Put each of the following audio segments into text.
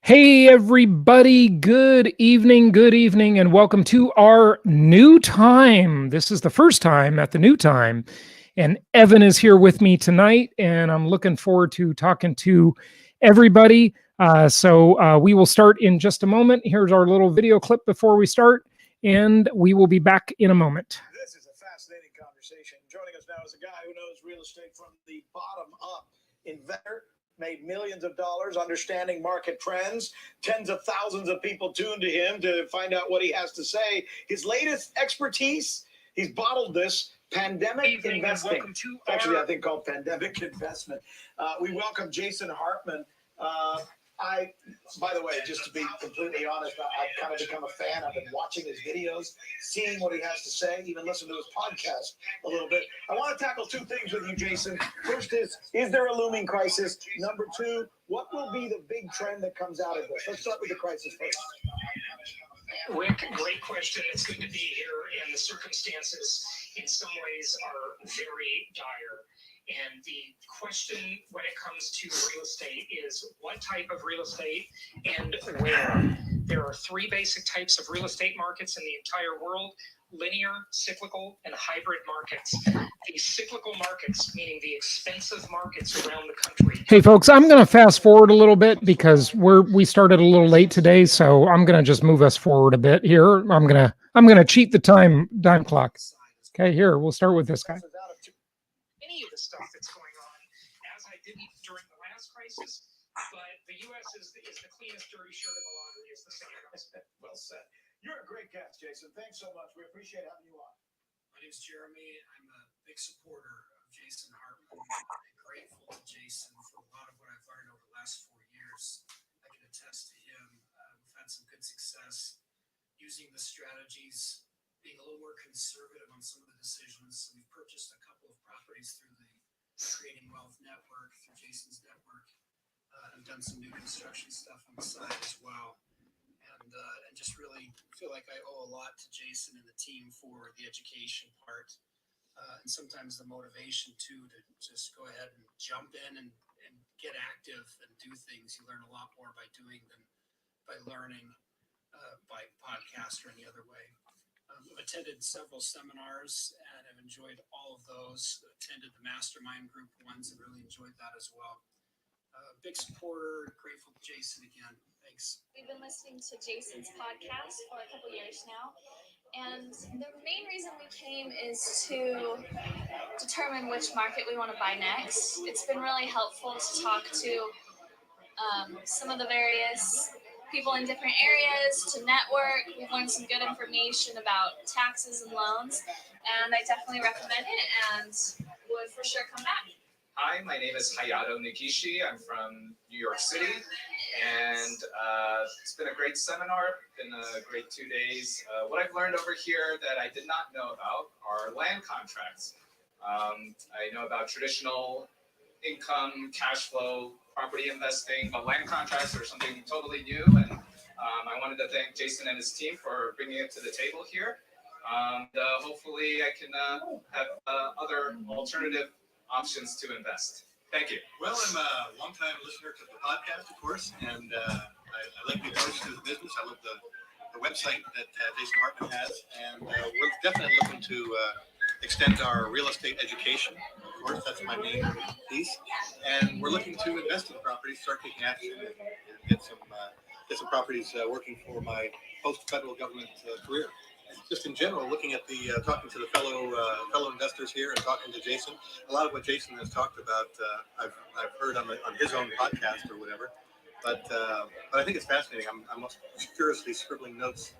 Hey, everybody. Good evening, and welcome to our new time. This is the first time at the new time, and Evan is here with me tonight, and I'm looking forward to talking to everybody. So we will start in just a moment. Here's our little video clip before we start, and we will be back in a moment. This is a fascinating conversation. Joining us now is a guy who knows real estate from the bottom up. Investor, made millions of dollars understanding market trends. Tens of thousands of people tune to him to find out what he has to say. His latest expertise, he's bottled this, pandemic investing. Actually, I think called pandemic investment. We welcome Jason Hartman. By the way, just to be completely honest, I've kind of become a fan. I've been watching his videos, seeing what he has to say, even listen to his podcast a little bit. I want to tackle two things with you, Jason. First is there a looming crisis? Number two, what will be the big trend that comes out of this? Let's start with the crisis first. Rick, great question. It's good to be here, and the circumstances in some ways are very dire. And the question when it comes to real estate is what type of real estate and where. There are three basic types of real estate markets in the entire world: linear, cyclical, and hybrid markets. The cyclical markets, meaning the expensive markets around the country. Hey, folks, I'm going to fast forward a little bit because we started a little late today, so I'm going to just move us forward a bit here. I'm going to cheat the time clock. Okay, here we'll start with this guy. Any of the stuff that's going on, as I didn't during the last crisis, but the U.S. is the cleanest dirty shirt of the laundry, is the saying. Well said. You're a great guest, Jason. Thanks so much. We appreciate having you on. My name's Jeremy. I'm a big supporter of Jason Hartman. I'm grateful to Jason for a lot of what I've learned over the last 4 years. I can attest to him. We've had some good success using the strategies, being a little more conservative on some of the decisions. So we've purchased a couple of properties through the Creating Wealth Network, through Jason's network. I've done some new construction stuff on the side as well. And just really feel like I owe a lot to Jason and the team for the education part. And sometimes the motivation too, to just go ahead and jump in and get active and do things. You learn a lot more by doing than by learning by podcast or any other way. I've attended several seminars and I've enjoyed all of those. Attended the mastermind group ones and really enjoyed that as well. Big supporter, grateful to Jason again. Thanks. We've been listening to Jason's podcast for a couple years now. And the main reason we came is to determine which market we want to buy next. It's been really helpful to talk to some of the various people in different areas, to network. We've learned some good information about taxes and loans, and I definitely recommend it and would for sure come back. Hi, my name is Hayato Nikishi. I'm from New York City, and it's been a great seminar, been a great 2 days. What I've learned over here that I did not know about are land contracts. I know about traditional income, cash flow, property investing, but land contracts are something totally new, and I wanted to thank Jason and his team for bringing it to the table here. Hopefully I can have other alternative options to invest. Thank you. Well, I'm a longtime listener to the podcast, of course, and I like the approach to the business. I love the website that Jason Hartman has, and we're definitely looking to extend our real estate education. Of course, that's my main piece, and we're looking to invest in properties, start taking action, and get some properties working for my post-federal government career. Just in general, looking at talking to the fellow investors here and talking to Jason, a lot of what Jason has talked about, I've heard on his own podcast or whatever. But I think it's fascinating. I'm furiously scribbling notes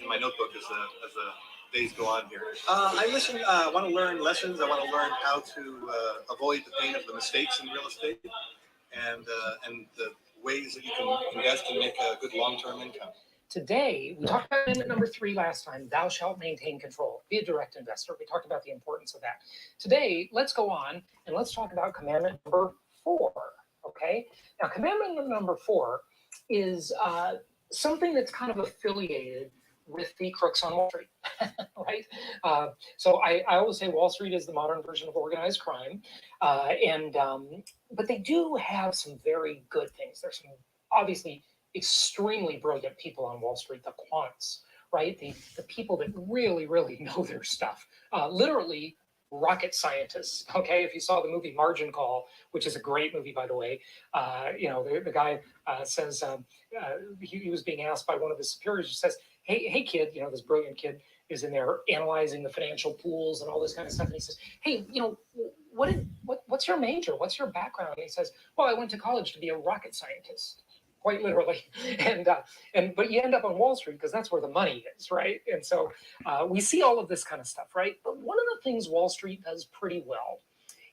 in my notebook as the days go on here. I listen. I want to learn lessons. I want to learn how to avoid the pain of the mistakes in real estate, and the ways that you can invest and make a good long-term income. Today, we talked about amendment number 3 last time, thou shalt maintain control, be a direct investor. We talked about the importance of that. Today, let's go on and let's talk about commandment number 4, okay? Now, commandment number 4 is something that's kind of affiliated with the crooks on Wall Street, right? So I always say Wall Street is the modern version of organized crime, but they do have some very good things. There's some obviously extremely brilliant people on Wall Street, the quants, right? The people that really, really know their stuff. Literally rocket scientists. Okay, if you saw the movie Margin Call, which is a great movie, by the way, the guy says he was being asked by one of his superiors, who says, hey kid, this brilliant kid is in there analyzing the financial pools and all this kind of stuff, and he says, hey, what's your major? What's your background? And he says, well, I went to college to be a rocket scientist. Quite literally, but you end up on Wall Street because that's where the money is, right? And so we see all of this kind of stuff, right? But one of the things Wall Street does pretty well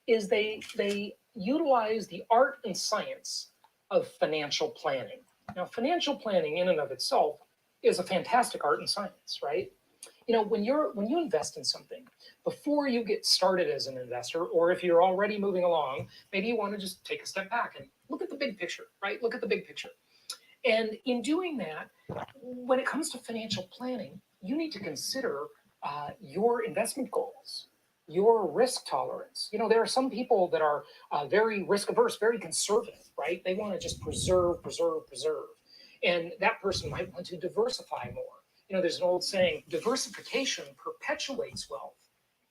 is they utilize the art and science of financial planning. Now, financial planning in and of itself is a fantastic art and science, right? When you invest in something, before you get started as an investor, or if you're already moving along, maybe you want to just take a step back and look at the big picture, right? Look at the big picture. And in doing that, when it comes to financial planning, you need to consider your investment goals, your risk tolerance. There are some people that are very risk averse, very conservative, right? They want to just preserve. And that person might want to diversify more. There's an old saying, diversification perpetuates wealth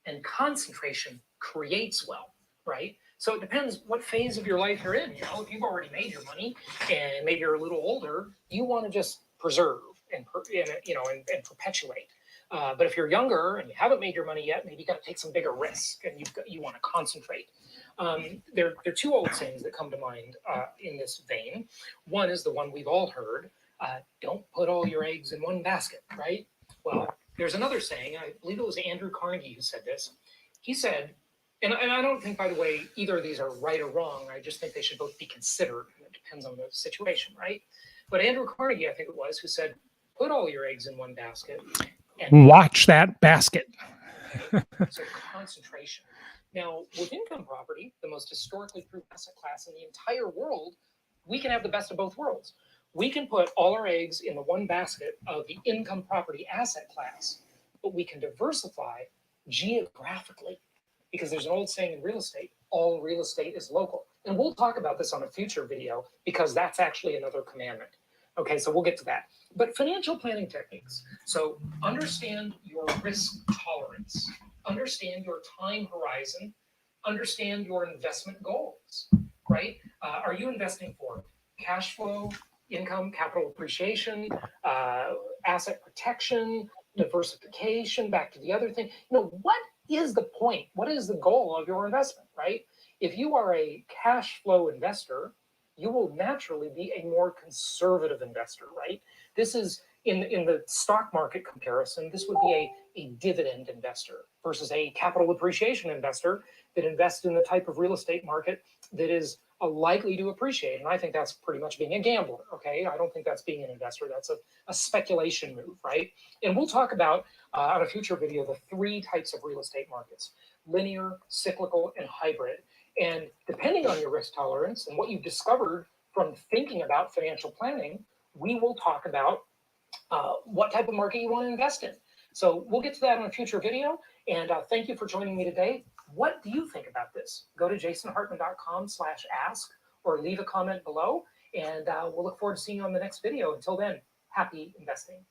and concentration creates wealth, right? So it depends what phase of your life you're in. If you've already made your money and maybe you're a little older, you want to just preserve and perpetuate. But if you're younger and you haven't made your money yet, maybe you got to take some bigger risk and you want to concentrate. There are two old sayings that come to mind in this vein. One is the one we've all heard. Don't put all your eggs in one basket, right? Well, there's another saying, I believe it was Andrew Carnegie who said this. He said, and I don't think, by the way, either of these are right or wrong. I just think they should both be considered. It depends on the situation, right? But Andrew Carnegie, I think it was, who said, put all your eggs in one basket. And watch that basket. So concentration. Now, with income property, the most historically proved asset class in the entire world, we can have the best of both worlds. We can put all our eggs in the one basket of the income property asset class, but we can diversify geographically, because there's an old saying in real estate, all real estate is local. And we'll talk about this on a future video because that's actually another commandment. Okay, so we'll get to that. But financial planning techniques. So understand your risk tolerance, understand your time horizon, understand your investment goals, right? Are you investing for cash flow, income, capital appreciation, asset protection, diversification, back to the other thing? What is the point? What is the goal of your investment, right? If you are a cash flow investor, you will naturally be a more conservative investor, right? This is in the stock market comparison, this would be a dividend investor versus a capital appreciation investor that invests in the type of real estate market that is likely to appreciate. And I think that's pretty much being a gambler, okay? I don't think that's being an investor. That's a speculation move, right? And we'll talk about, on a future video, the three types of real estate markets: linear, cyclical, and hybrid. And depending on your risk tolerance and what you've discovered from thinking about financial planning, we will talk about what type of market you want to invest in. So we'll get to that on a future video. And thank you for joining me today. What do you think about this? Go to jasonhartman.com/ask or leave a comment below. And we'll look forward to seeing you on the next video. Until then, happy investing.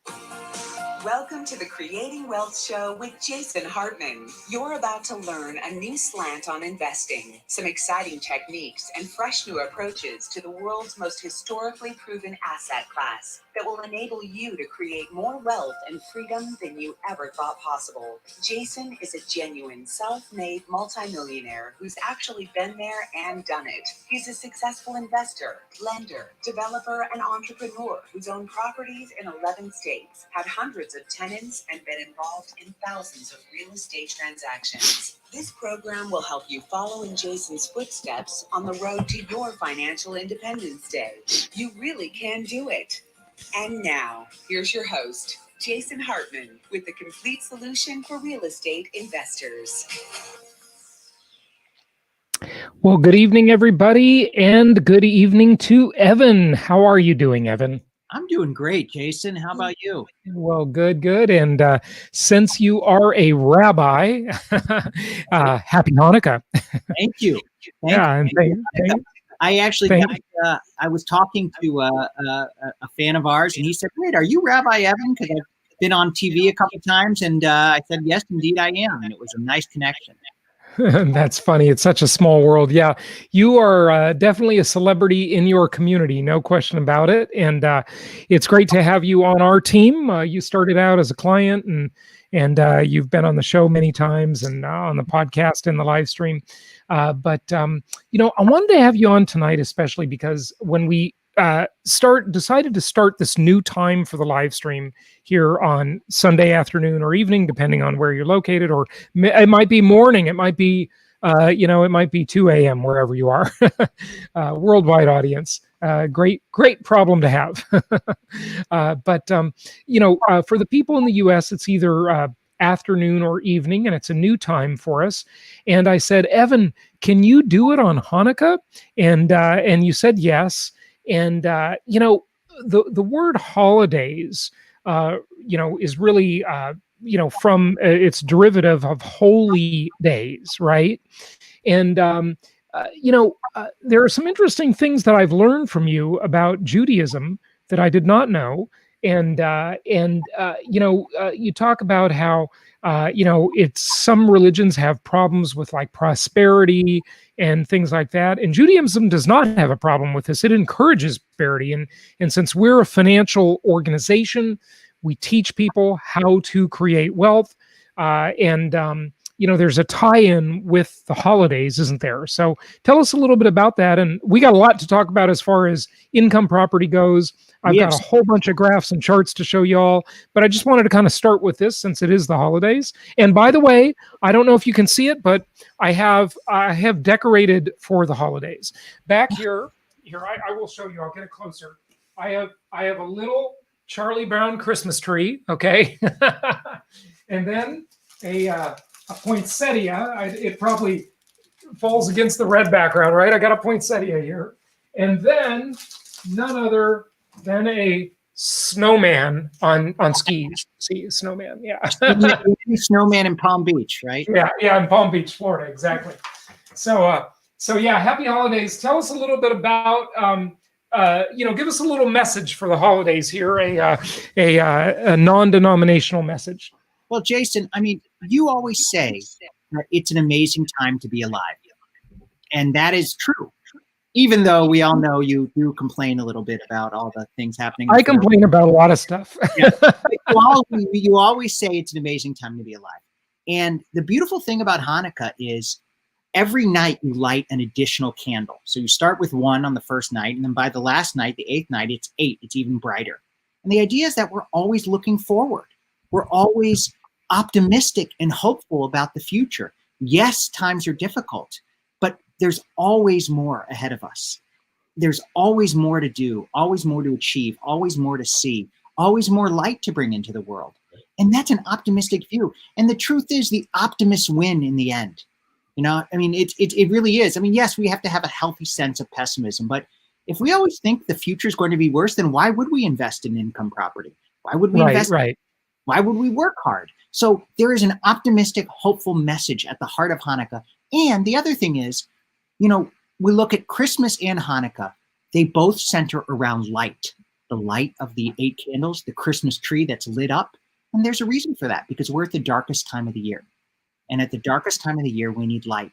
Welcome to the Creating Wealth Show with Jason Hartman. You're about to learn a new slant on investing, some exciting techniques, and fresh new approaches to the world's most historically proven asset class that will enable you to create more wealth and freedom than you ever thought possible. Jason is a genuine self-made multimillionaire who's actually been there and done it. He's a successful investor, lender, developer, and entrepreneur who's owned properties in 11 states, had hundreds of tenants, and been involved in thousands of real estate transactions. This program will help you follow in Jason's footsteps on the road to your financial independence day. You really can do it. And now, here's your host, Jason Hartman, with the complete solution for real estate investors. Well, good evening, everybody, and good evening to Evan. How are you doing, Evan? I'm doing great, Jason. How about you? Well, good. And since you are a rabbi, happy Hanukkah. Thank you. And I actually Thank- I was talking to a fan of ours, and he said, "Wait, are you Rabbi Evan?" Because I've been on TV a couple times, and I said, "Yes, indeed, I am." And it was a nice connection. That's funny. It's such a small world. Yeah, you are definitely a celebrity in your community, no question about it. And it's great to have you on our team. You started out as a client, and you've been on the show many times, and on the podcast and the live stream. But I wanted to have you on tonight, especially because when we decided to start this new time for the live stream here on Sunday afternoon or evening, depending on where you're located, or it might be morning, it might be it might be 2 a.m. wherever you are. Worldwide audience. Great problem to have. But for the people in the US, it's either afternoon or evening, and it's a new time for us. And I said, Evan, can you do it on Hanukkah? And you said yes. And the word holidays is really from its derivative of holy days, right? And there are some interesting things that I've learned from you about Judaism that I did not know. And you talk about how it's some religions have problems with like prosperity and things like that, and Judaism does not have a problem with this. It encourages prosperity, and since we're a financial organization, we teach people how to create wealth, there's a tie-in with the holidays, isn't there? So tell us a little bit about that. And we got a lot to talk about as far as income property goes. I've got a whole bunch of graphs and charts to show y'all, but I just wanted to kind of start with this since it is the holidays. And by the way, I don't know if you can see it, but I have decorated for the holidays. Back here, I will show you. I'll get it closer. I have a little Charlie Brown Christmas tree, okay? And then a poinsettia. It probably falls against the red background, right? I got a poinsettia here. And then none other than a snowman on skis. See, a snowman, yeah. Snowman in Palm Beach, right? Yeah, in Palm Beach, Florida, exactly. So yeah, happy holidays. Tell us a little bit about, give us a little message for the holidays here, a non-denominational message. Well, Jason, I mean, you always say that it's an amazing time to be alive. And that is true. Even though we all know you do complain a little bit about all the things happening. I complain about a lot of stuff. Yeah. You always say it's an amazing time to be alive. And the beautiful thing about Hanukkah is every night you light an additional candle. So you start with one on the first night, and then by the last night, the 8th night, it's 8. It's even brighter. And the idea is that we're always looking forward. We're always optimistic and hopeful about the future. Yes, times are difficult, but there's always more ahead of us. There's always more to do, always more to achieve, always more to see, always more light to bring into the world. And that's an optimistic view. And the truth is the optimists win in the end. I mean, it really is. I mean, yes, we have to have a healthy sense of pessimism, but if we always think the future is going to be worse, then why would we invest in income property? Why would we invest? Right. Why would we work hard? So there is an optimistic, hopeful message at the heart of Hanukkah. And the other thing is, we look at Christmas and Hanukkah, they both center around light, the light of the 8 candles, the Christmas tree that's lit up. And there's a reason for that, because we're at the darkest time of the year. And at the darkest time of the year, we need light.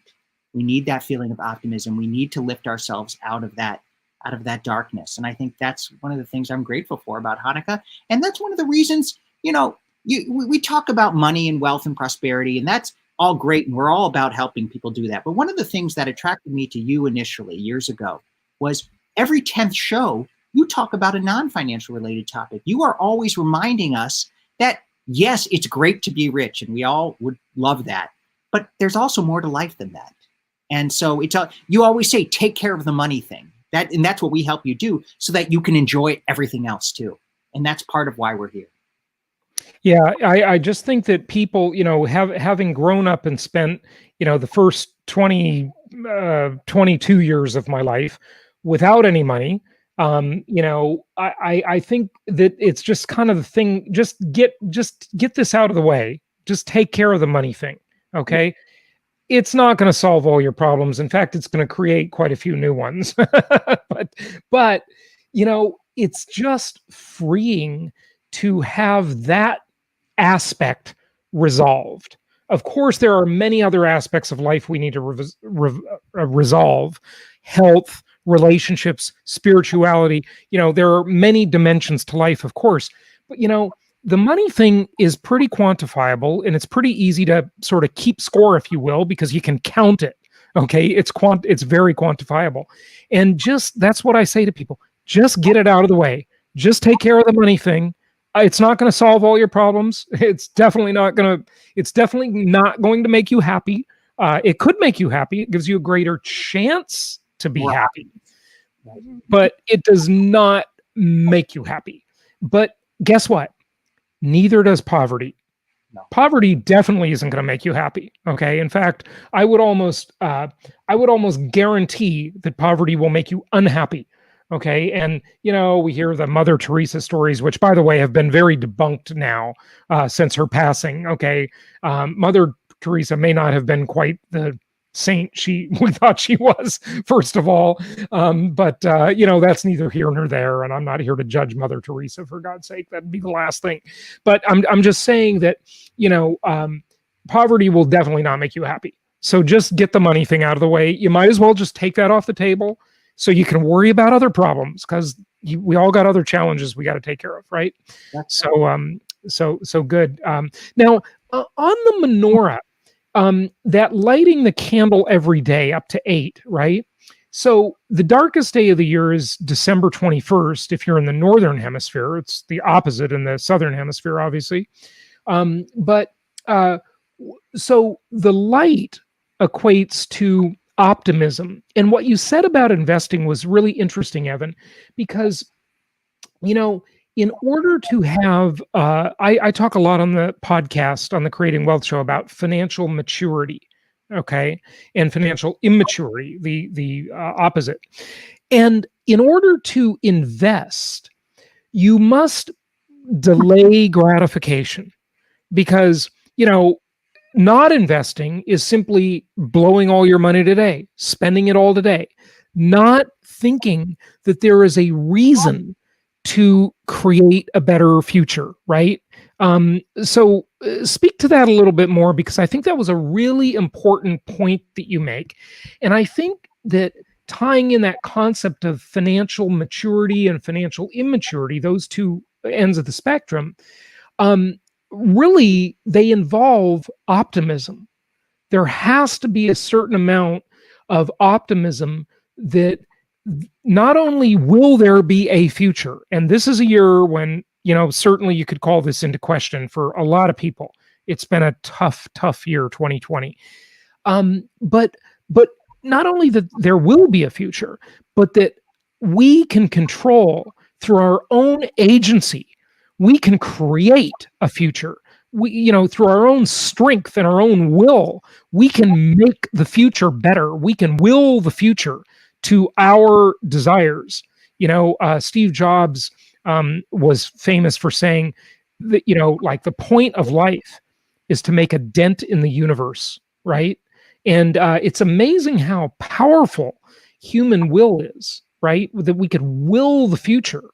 We need that feeling of optimism. We need to lift ourselves out of that darkness. And I think that's one of the things I'm grateful for about Hanukkah. And that's one of the reasons, we talk about money and wealth and prosperity, and that's all great. And we're all about helping people do that. But one of the things that attracted me to you initially years ago was every 10th show, you talk about a non-financial related topic. You are always reminding us that, yes, it's great to be rich, and we all would love that. But there's also more to life than that. And so you always say, take care of the money thing. And that's what we help you do so that you can enjoy everything else too. And that's part of why we're here. Yeah, I just think that people, having grown up and spent, the first 22 years of my life without any money, I think that it's just kind of the thing, just get this out of the way. Just take care of the money thing, okay? it's not going to solve all your problems. In fact, it's going to create quite a few new ones. but it's just freeing to have that aspect resolved. Of course, there are many other aspects of life we need to resolve: health, relationships, spirituality. There are many dimensions to life, of course. But, the money thing is pretty quantifiable, and it's pretty easy to sort of keep score, if you will, because you can count it. Okay. It's very quantifiable. And that's what I say to people. Just get it out of the way. Just take care of the money thing. It's not going to solve all your problems. It's definitely not going to make you happy. It could make you happy. It gives you a greater chance to be happy, but it does not make you happy. But guess what? Neither does poverty. No. Poverty definitely isn't going to make you happy. Okay. In fact, I would almost guarantee that poverty will make you unhappy. Okay. And, we hear the Mother Teresa stories, which, by the way, have been very debunked now since her passing. Okay. Mother Teresa may not have been quite the saint we thought she was, first of all. But that's neither here nor there. And I'm not here to judge Mother Teresa, for God's sake. That'd be the last thing. But I'm just saying that, poverty will definitely not make you happy. So just get the money thing out of the way. You might as well just take that off the table so you can worry about other problems, because we all got other challenges we got to take care of. Right. So good. Now on the menorah, that lighting the candle every day up to 8, right? So the darkest day of the year is December 21st. If you're in the northern hemisphere, it's the opposite in the southern hemisphere, obviously. So the light equates to optimism. And what you said about investing was really interesting, Evan, because, in order to have, I talk a lot on the podcast, on the Creating Wealth show, about financial maturity, okay, and financial immaturity, the opposite. And in order to invest, you must delay gratification, because, not investing is simply blowing all your money today, spending it all today, not thinking that there is a reason to create a better future, right? So speak to that a little bit more, because I think that was a really important point that you make. And I think that tying in that concept of financial maturity and financial immaturity, those two ends of the spectrum, really, they involve optimism. There has to be a certain amount of optimism that not only will there be a future, and this is a year when, certainly you could call this into question for a lot of people. It's been a tough year, 2020. But not only that there will be a future, but that we can control through our own agency. We can create a future. We, through our own strength and our own will, we can make the future better. We can will the future to our desires. Steve Jobs was famous for saying that, like, the point of life is to make a dent in the universe, right? And it's amazing how powerful human will is, right? That we could will the future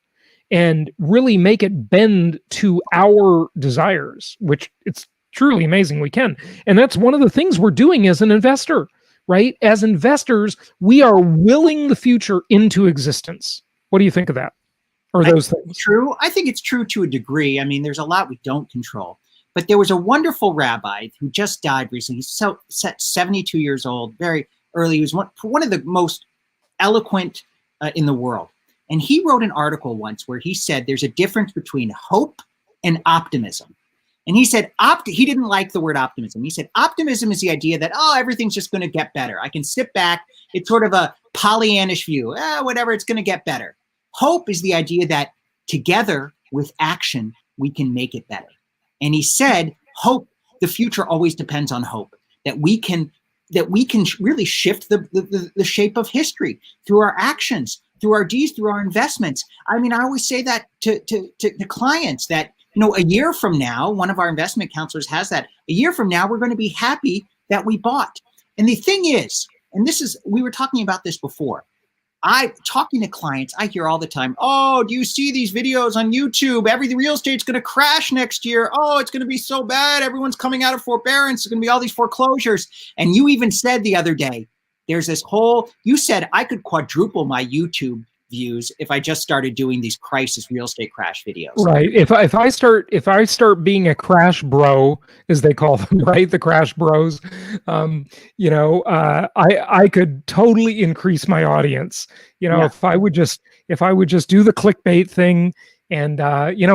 and really make it bend to our desires, which it's truly amazing we can. And that's one of the things we're doing as an investor, right? As investors, we are willing the future into existence. What do you think of that? Or those things? True. I think it's true to a degree. I mean, there's a lot we don't control. But there was a wonderful rabbi who just died recently. He's 72 years old, very early. He was one of the most eloquent in the world. And he wrote an article once where he said there's a difference between hope and optimism. And he said, he didn't like the word optimism. He said, optimism is the idea that, everything's just going to get better. I can sit back. It's sort of a Pollyannish view. Whatever, it's going to get better. Hope is the idea that together with action, we can make it better. And he said, hope, the future always depends on hope, that we can really shift the shape of history through our actions, through our deeds, through our investments. I mean, I always say that to clients that, a year from now, one of our investment counselors has that, a year from now, we're going to be happy that we bought. And the thing is, and we were talking about this before. Talking to clients, I hear all the time, oh, do you see these videos on YouTube? Every real estate's going to crash next year. Oh, it's going to be so bad. Everyone's coming out of forbearance. There's going to be all these foreclosures. And you even said the other day, you said I could quadruple my YouTube views if I just started doing these crisis real estate crash videos. Right. If I start being a crash bro, as they call them, right? The crash bros, I could totally increase my audience. Yeah. If I would just do the clickbait thing, and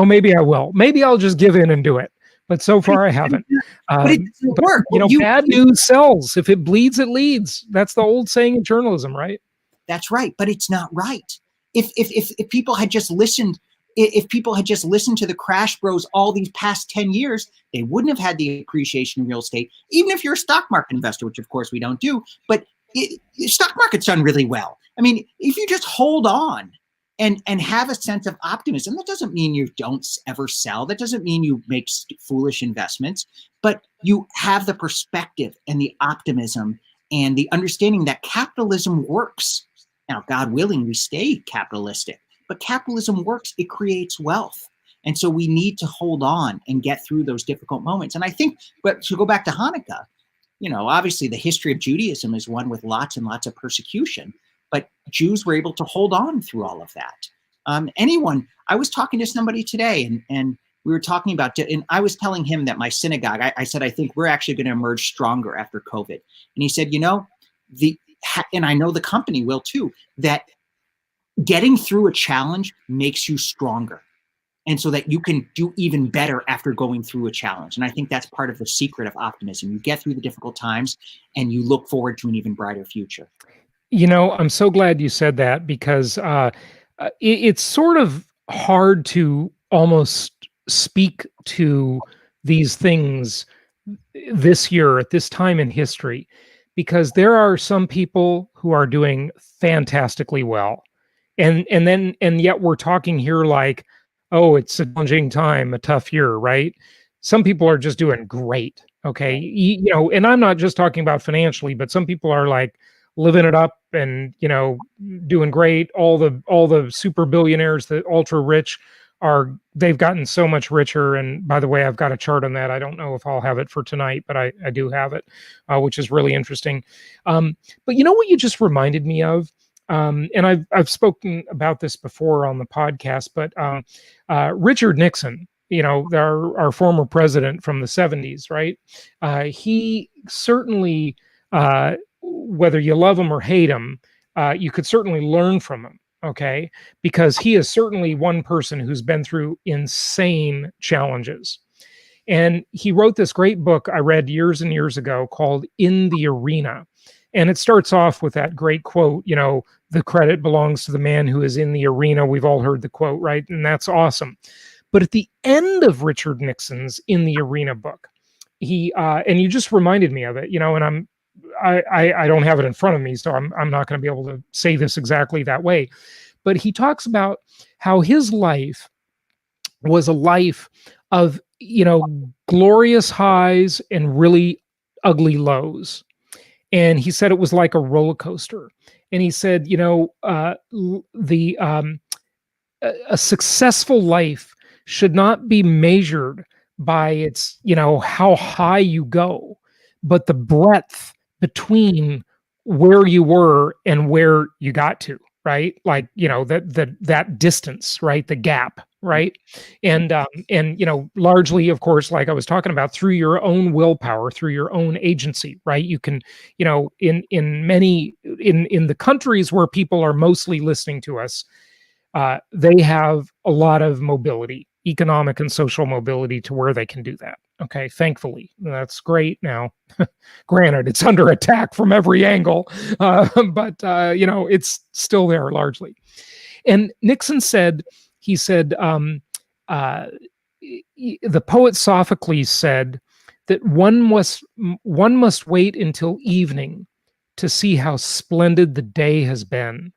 maybe I will. Maybe I'll just give in and do it. But so far I haven't. But it doesn't work. Bad news sells. If it bleeds, it leads. That's the old saying in journalism, right? That's right, but it's not right. If people had just listened, if people had just listened to the crash bros all these past 10 years, they wouldn't have had the appreciation in real estate. Even if you're a stock market investor, which of course we don't do, but the stock market's done really well. I mean, if you just hold on and have a sense of optimism, that doesn't mean you don't ever sell. That doesn't mean you make foolish investments, but you have the perspective and the optimism and the understanding that capitalism works. Now, God willing, we stay capitalistic, but capitalism works. It creates wealth. And so we need to hold on and get through those difficult moments. And I think, but to go back to Hanukkah, obviously the history of Judaism is one with lots and lots of persecution, but Jews were able to hold on through all of that. I was talking to somebody today and we were talking about, and I was telling him that my synagogue, I said, I think we're actually going to emerge stronger after COVID. And he said, and I know the company will too, that getting through a challenge makes you stronger. And so that you can do even better after going through a challenge. And I think that's part of the secret of optimism. You get through the difficult times and you look forward to an even brighter future. I'm so glad you said that, because it's sort of hard to almost speak to these things this year at this time in history, because there are some people who are doing fantastically well. And yet we're talking here like, oh, it's a challenging time, a tough year, right? Some people are just doing great. Okay. And I'm not just talking about financially, but some people are like living it up and, doing great. All the super billionaires, the ultra rich they've gotten so much richer. And by the way, I've got a chart on that. I don't know if I'll have it for tonight, but I do have it, which is really interesting. But what you just reminded me of, and I've spoken about this before on the podcast, but Richard Nixon, our former president from the 70s, right? He certainly, whether you love him or hate him, you could certainly learn from him. Okay, because he is certainly one person who's been through insane challenges. And he wrote this great book I read years and years ago called In the Arena. And it starts off with that great quote, the credit belongs to the man who is in the arena. We've all heard the quote, right? And that's awesome. But at the end of Richard Nixon's In the Arena book, he, and you just reminded me of it, and I don't have it in front of me, so I'm not going to be able to say this exactly that way. But he talks about how his life was a life of, glorious highs and really ugly lows. And he said it was like a roller coaster. And he said, a successful life should not be measured by its, how high you go, but the breadth between where you were and where you got to, right? Like, that distance, right? The gap, right? And largely, of course, like I was talking about, through your own willpower, through your own agency, right? You can, in the countries where people are mostly listening to us, they have a lot of mobility, economic and social mobility, to where they can do that. Okay, thankfully, that's great. Now, granted, it's under attack from every angle, but it's still there largely. And Nixon said, the poet Sophocles said that one must wait until evening to see how splendid the day has been.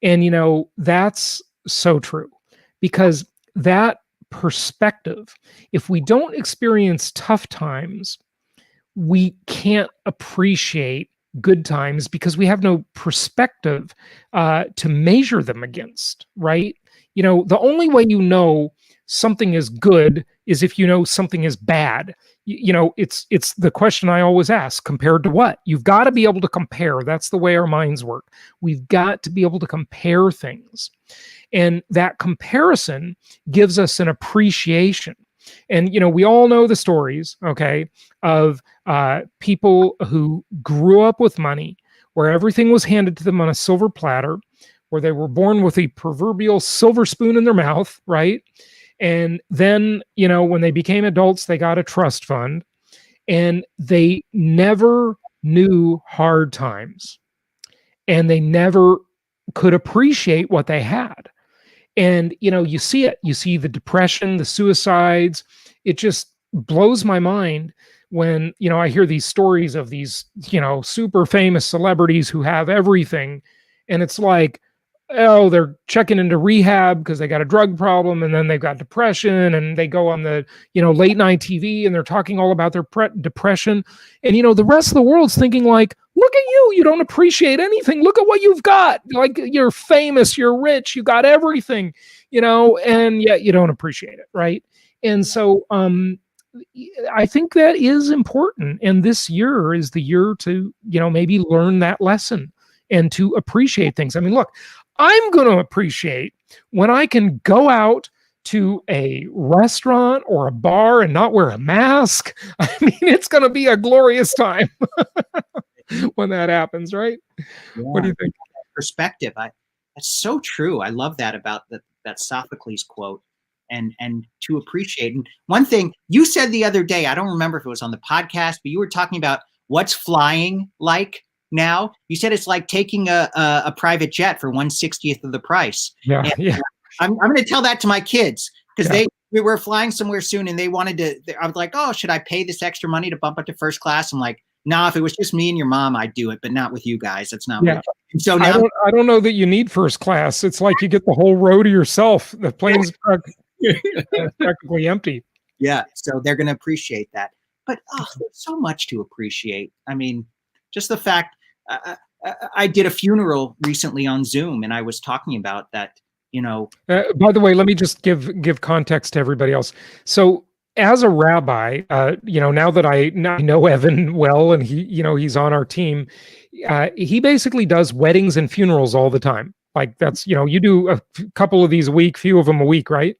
And that's so true, because that perspective, if we don't experience tough times, we can't appreciate good times because we have no perspective to measure them against, right? You know, the only way you know something is good is if you know something is bad. You know, it's the question I always ask: compared to what? You've got to be able to compare. That's the way our minds work. We've got to be able to compare things, and that comparison gives us an appreciation. And, you know, we all know the stories, okay, of people who grew up with money, where everything was handed to them on a silver platter, where they were born with a proverbial silver spoon in their mouth, right? And then, you know, when they became adults, they got a trust fund, and they never knew hard times, and they never could appreciate what they had. And, you know, you see it, you see the depression, the suicides. It just blows my mind when, you know, I hear these stories of these, you know, super famous celebrities who have everything. And it's like, oh, they're checking into rehab because they got a drug problem, and then they've got depression, and they go on the, you know, late night TV, and they're talking all about their depression. And, you know, the rest of the world's thinking like, look at you, you don't appreciate anything. Look at what you've got. Like, you're famous, you're rich, you got everything, you know, and yet you don't appreciate it. Right. And so I think that is important. And this year is the year to, you know, maybe learn that lesson and to appreciate things. I mean, look, I'm going to appreciate when I can go out to a restaurant or a bar and not wear a mask. I mean, it's going to be a glorious time when that happens, right? Yeah. What do you think? Perspective. That's so true. I love that about that Sophocles quote, and to appreciate. And one thing you said the other day, I don't remember if it was on the podcast, but you were talking about what's flying like now. You said it's like taking a private jet for 1/60th of the price. Yeah, and yeah. I'm going to tell that to my kids, because we were flying somewhere soon, and they wanted to. I was like, oh, should I pay this extra money to bump up to first class? I'm like, no, if it was just me and your mom, I'd do it, but not with you guys. That's not. Yeah. And so now I don't know that you need first class. It's like you get the whole row to yourself. The plane's practically empty. Yeah, so they're going to appreciate that. But there's so much to appreciate. I mean, just the fact. I did a funeral recently on Zoom, and I was talking about that, you know. By the way, let me just give context to everybody else. So as a rabbi, you know, now that I know Evan well, and he, you know, he's on our team, he basically does weddings and funerals all the time. Like, that's, you know, you do a couple of these a week, few of them a week, right?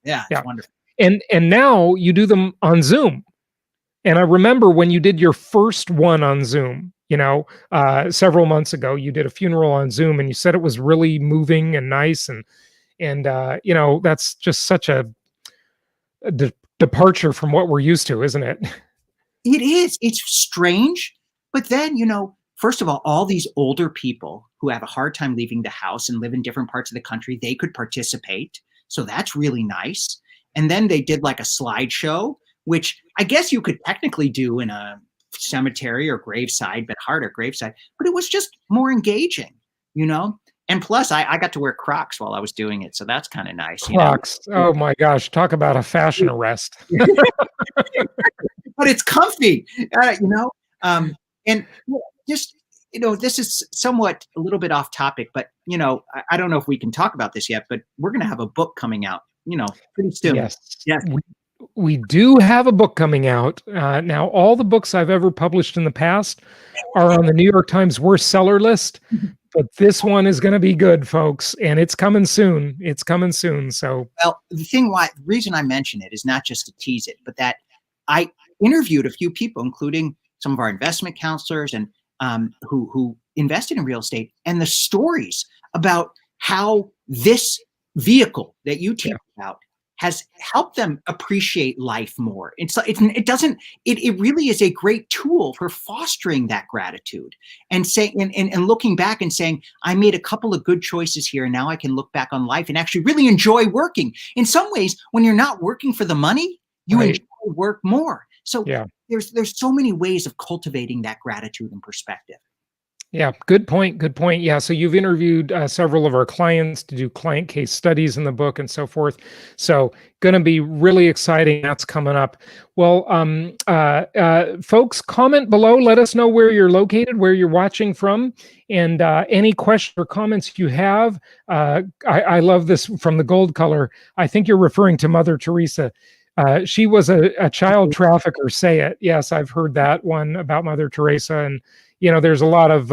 Yeah, it's wonderful. And now you do them on Zoom. And I remember when you did your first one on Zoom, you know, several months ago, you did a funeral on Zoom, and you said it was really moving and nice. And you know, that's just such a departure from what we're used to, isn't it? It is. It's strange. But then, you know, first of all these older people who have a hard time leaving the house and live in different parts of the country, they could participate. So that's really nice. And then they did like a slideshow, which I guess you could technically do in a cemetery or graveside, but harder graveside. But it was just more engaging, you know? And plus, I got to wear Crocs while I was doing it. So that's kind of nice. Crocs. You know? Oh, my gosh. Talk about a fashion arrest. But it's comfy, you know? And just, you know, this is somewhat a little bit off topic, but, you know, I don't know if we can talk about this yet, but we're going to have a book coming out, you know, pretty soon. Yes. Yes. We do have a book coming out. Now, all the books I've ever published in the past are on the New York Times worst seller list, but this one is going to be good, folks, and it's coming soon. It's coming soon. So, well, the reason I mention it is not just to tease it, but that I interviewed a few people, including some of our investment counselors and who invested in real estate, and the stories about how this vehicle that you teach about has helped them appreciate life more. It really is a great tool for fostering that gratitude and looking back and saying, I made a couple of good choices here, and now I can look back on life and actually really enjoy working. In some ways, when you're not working for the money, you enjoy work more. So there's so many ways of cultivating that gratitude and perspective. Yeah, good point. Good point. Yeah, so you've interviewed several of our clients to do client case studies in the book and so forth. So, going to be really exciting. That's coming up. Well, folks, comment below. Let us know where you're located, where you're watching from, and any questions or comments you have. I love this from the gold color. I think you're referring to Mother Teresa. She was a child trafficker. Say it. Yes, I've heard that one about Mother Teresa, and there's a lot of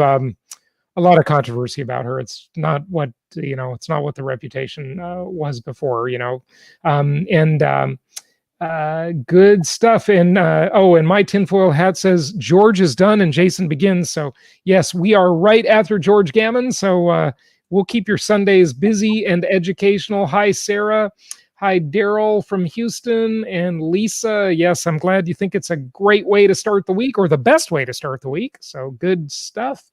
controversy about her. It's not what it's not what the reputation was before. Good stuff. And my tinfoil hat says George is done and Jason begins. So yes, we are right after George Gammon. So we'll keep your Sundays busy and educational. Hi, Sarah. Hi, Daryl from Houston, and Lisa. Yes, I'm glad you think it's a great way to start the week, or the best way to start the week. So good stuff.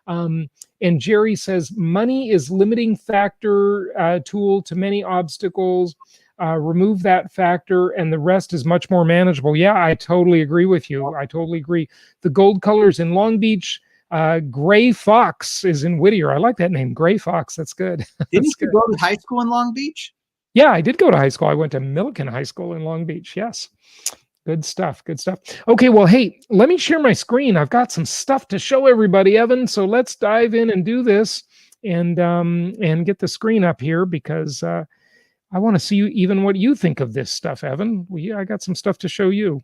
And Jerry says, money is limiting factor tool to many obstacles. Remove that factor and the rest is much more manageable. Yeah, I totally agree with you. I totally agree. The gold colors in Long Beach. Gray Fox is in Whittier. I like that name, Gray Fox. That's good. Didn't you go to high school in Long Beach? Yeah, I did go to high school. I went to Millikan High School in Long Beach. Yes. Good stuff. Good stuff. Okay, well, hey, let me share my screen. I've got some stuff to show everybody, Evan. So let's dive in and do this and get the screen up here because I want to see even what you think of this stuff, Evan. I got some stuff to show you.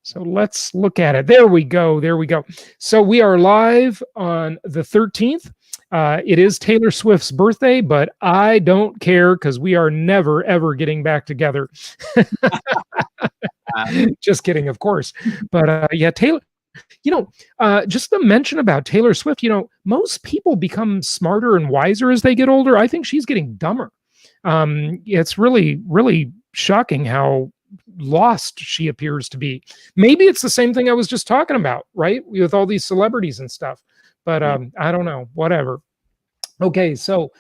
So let's look at it. There we go. There we go. So we are live on the 13th. It is Taylor Swift's birthday, but I don't care because we are never, ever getting back together. Just kidding, of course. But yeah, Taylor, just to mention about Taylor Swift, most people become smarter and wiser as they get older. I think she's getting dumber. It's really, really shocking how lost she appears to be. Maybe it's the same thing I was just talking about, right? With all these celebrities and stuff. But I don't know, whatever. Okay, so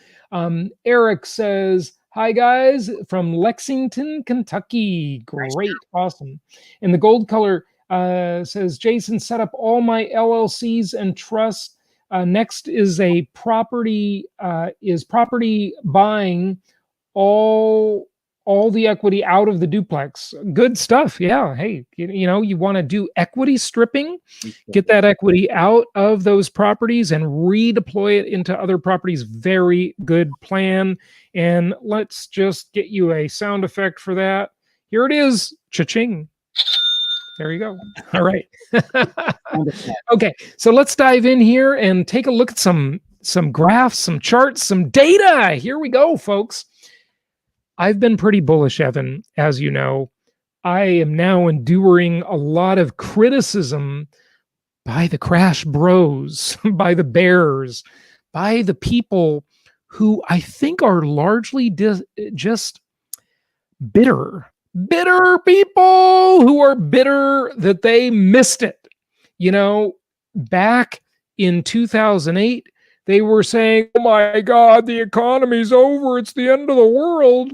Eric says, hi guys from Lexington, Kentucky. Great, awesome. And the gold color says, Jason, set up all my LLCs and trust. Next is a property buying all the equity out of the duplex. Good stuff. Yeah. Hey, you want to do equity stripping, get that equity out of those properties and redeploy it into other properties. Very good plan. And let's just get you a sound effect for that. Here it is. Cha-ching. There you go. All right. Okay. So let's dive in here and take a look at some graphs, some charts, some data. Here we go, folks. I've been pretty bullish, Evan, as you know. I am now enduring a lot of criticism by the crash bros, by the bears, by the people who I think are largely just bitter people who are bitter that they missed it. Back in 2008, they were saying, oh my God, the economy's over. It's the end of the world.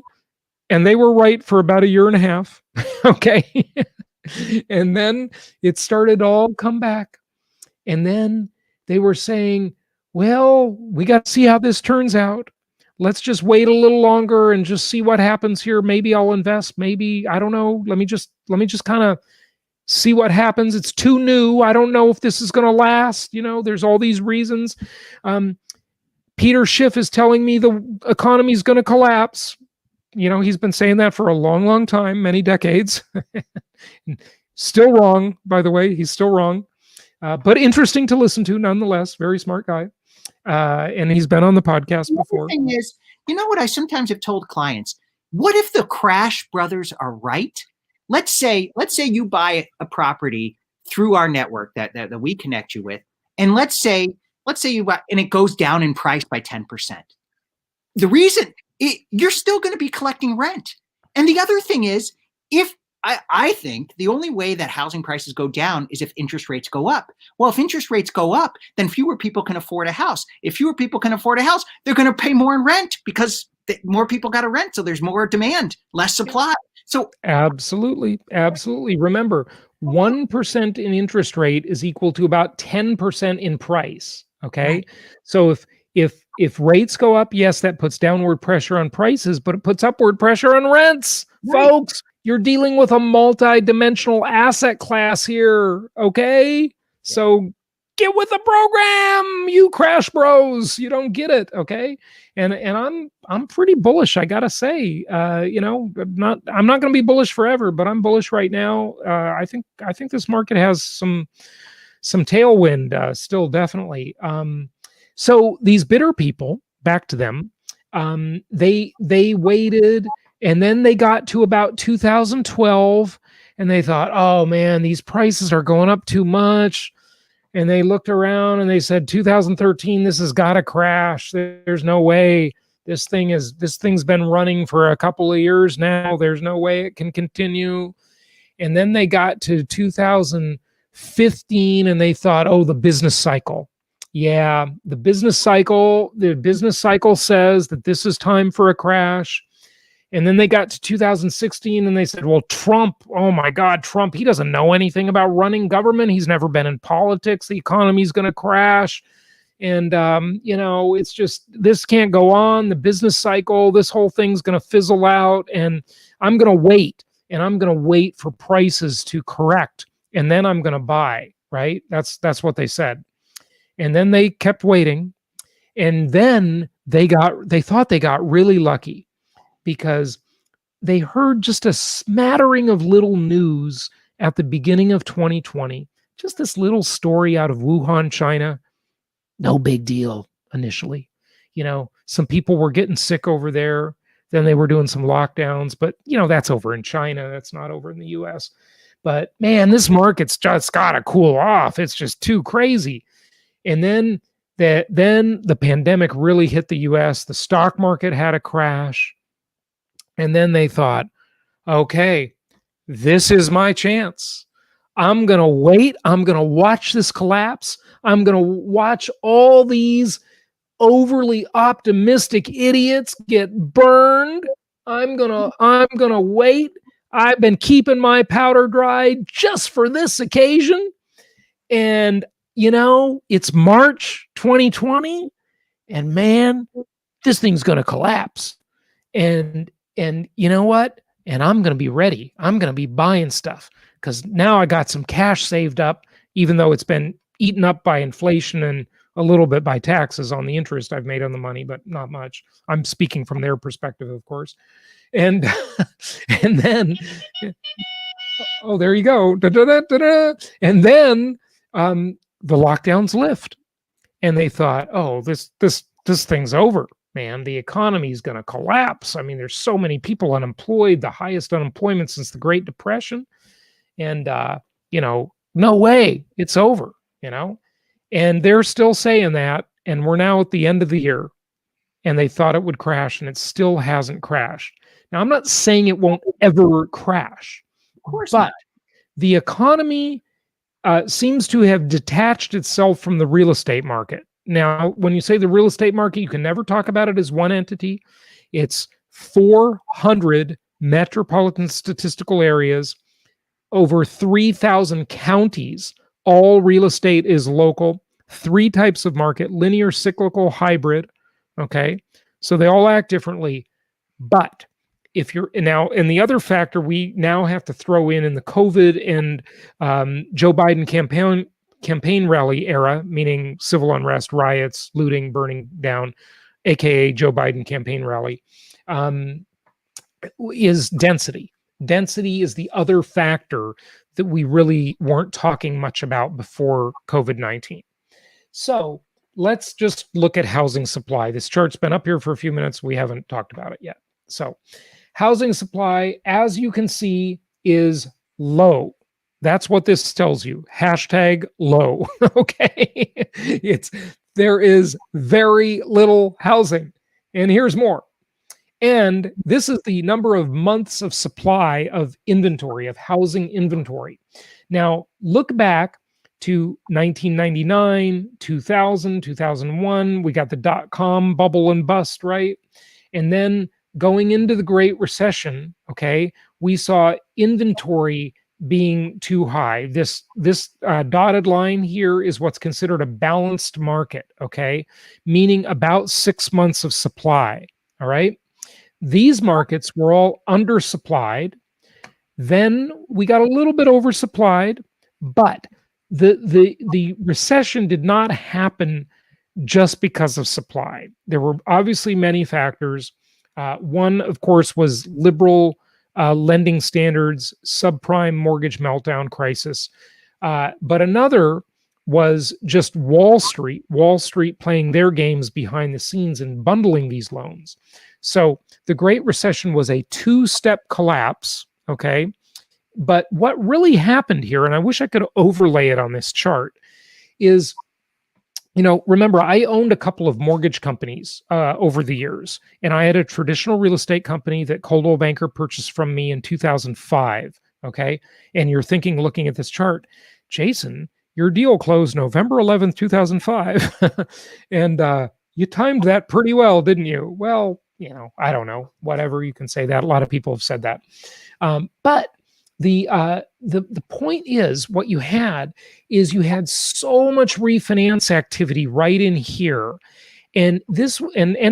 And they were right for about a year and a half. Okay. And then it started all come back. And then they were saying, well, we got to see how this turns out. Let's just wait a little longer and just see what happens here. Maybe I'll invest. Maybe, I don't know. Let me just kind of see what happens. It's too new. I don't know if this is going to last. There's all these reasons. Peter Schiff is telling me the economy is going to collapse. He's been saying that for a long, long time, many decades. Still wrong, by the way. He's still wrong. But interesting to listen to nonetheless. Very smart guy. And he's been on the podcast before. The thing is, what I sometimes have told clients? What if the Crash brothers are right? Let's say you buy a property through our network that we connect you with. And let's say you buy, and it goes down in price by 10%. The reason you're still going to be collecting rent. And the other thing is, I think the only way that housing prices go down is if interest rates go up. Well, if interest rates go up, then fewer people can afford a house. If fewer people can afford a house, they're going to pay more in rent because more people got to rent. So there's more demand, less supply. So absolutely. Remember, 1% in interest rate is equal to about 10% in price. Okay. Right. So if rates go up, yes, that puts downward pressure on prices, but it puts upward pressure on rents. Right. Folks, you're dealing with a multi-dimensional asset class here. Okay. So get with the program, you crash bros. You don't get it. Okay. And I'm pretty bullish, I gotta say. I'm not gonna be bullish forever, but I'm bullish right now. I think this market has some tailwind still, definitely. So these bitter people, back to them, they waited, and then they got to about 2012, and they thought, oh man, these prices are going up too much. And they looked around and they said, 2013, this has got to crash. There's no way. This thing's been running for a couple of years now. There's no way it can continue. And then they got to 2015 and they thought, oh, the business cycle. Yeah, the business cycle says that this is time for a crash. And then they got to 2016 and they said, well, Trump, oh my God, Trump, he doesn't know anything about running government. He's never been in politics. The economy's going to crash. And, it's just, this can't go on. The business cycle, this whole thing's going to fizzle out. And I'm going to wait. And I'm going to wait for prices to correct. And then I'm going to buy, right? That's what they said. And then they kept waiting. And then they thought they got really lucky, because they heard just a smattering of little news at the beginning of 2020. Just this little story out of Wuhan, China. No big deal initially. Some people were getting sick over there. Then they were doing some lockdowns, but that's over in China. That's not over in the US. But man, this market's just got to cool off. It's just too crazy. And then the pandemic really hit the US. The stock market had a crash. And then they thought, okay, this is my chance. I'm going to wait. I'm going to watch this collapse. I'm going to watch all these overly optimistic idiots get burned. I'm going to wait. I've been keeping my powder dry just for this occasion. And, it's March 2020, and man, this thing's going to collapse. And you know what? And I'm going to be ready. I'm going to be buying stuff, because now I got some cash saved up, even though it's been eaten up by inflation and a little bit by taxes on the interest I've made on the money, but not much. I'm speaking from their perspective, of course. And and then, oh, there you go. And then the lockdowns lift, and they thought, oh, this thing's over. Man, the economy is going to collapse. I mean, there's so many people unemployed, the highest unemployment since the Great Depression. And, no way, it's over, and they're still saying that. And we're now at the end of the year, and they thought it would crash, and it still hasn't crashed. Now, I'm not saying it won't ever crash, Of course but not. the economy seems to have detached itself from the real estate market. Now, when you say the real estate market, you can never talk about it as one entity. It's 400 metropolitan statistical areas, over 3,000 counties. All real estate is local. 3 types of market: linear, cyclical, hybrid. Okay. So they all act differently. But if you're now, and the other factor we now have to throw in the COVID and Joe Biden campaign rally era, meaning civil unrest, riots, looting, burning down, aka Joe Biden campaign rally, is density. Density is the other factor that we really weren't talking much about before COVID-19. So let's just look at housing supply. This chart's been up here for a few minutes. We haven't talked about it yet. So housing supply, as you can see, is low. That's what this tells you. Hashtag low. Okay. There is very little housing. And here's more. And this is the number of months of supply of inventory, of housing inventory. Now, look back to 1999, 2000, 2001. We got the dot-com bubble and bust, right? And then going into the Great Recession, okay, we saw inventory being too high. This dotted line here is what's considered a balanced market, okay? Meaning about 6 months of supply, all right? These markets were all undersupplied. Then we got a little bit oversupplied, but the recession did not happen just because of supply. There were obviously many factors. One, of course, was liberal lending standards, subprime mortgage meltdown crisis. But another was just Wall Street playing their games behind the scenes and bundling these loans. So the Great Recession was a two-step collapse, okay? But what really happened here, and I wish I could overlay it on this chart, is, remember, I owned a couple of mortgage companies over the years, and I had a traditional real estate company that Coldwell Banker purchased from me in 2005, okay? And you're thinking, looking at this chart, Jason, your deal closed November 11th, 2005, and you timed that pretty well, didn't you? Well, I don't know, whatever, you can say that. A lot of people have said that. But the point is, what you had so much refinance activity right in here, and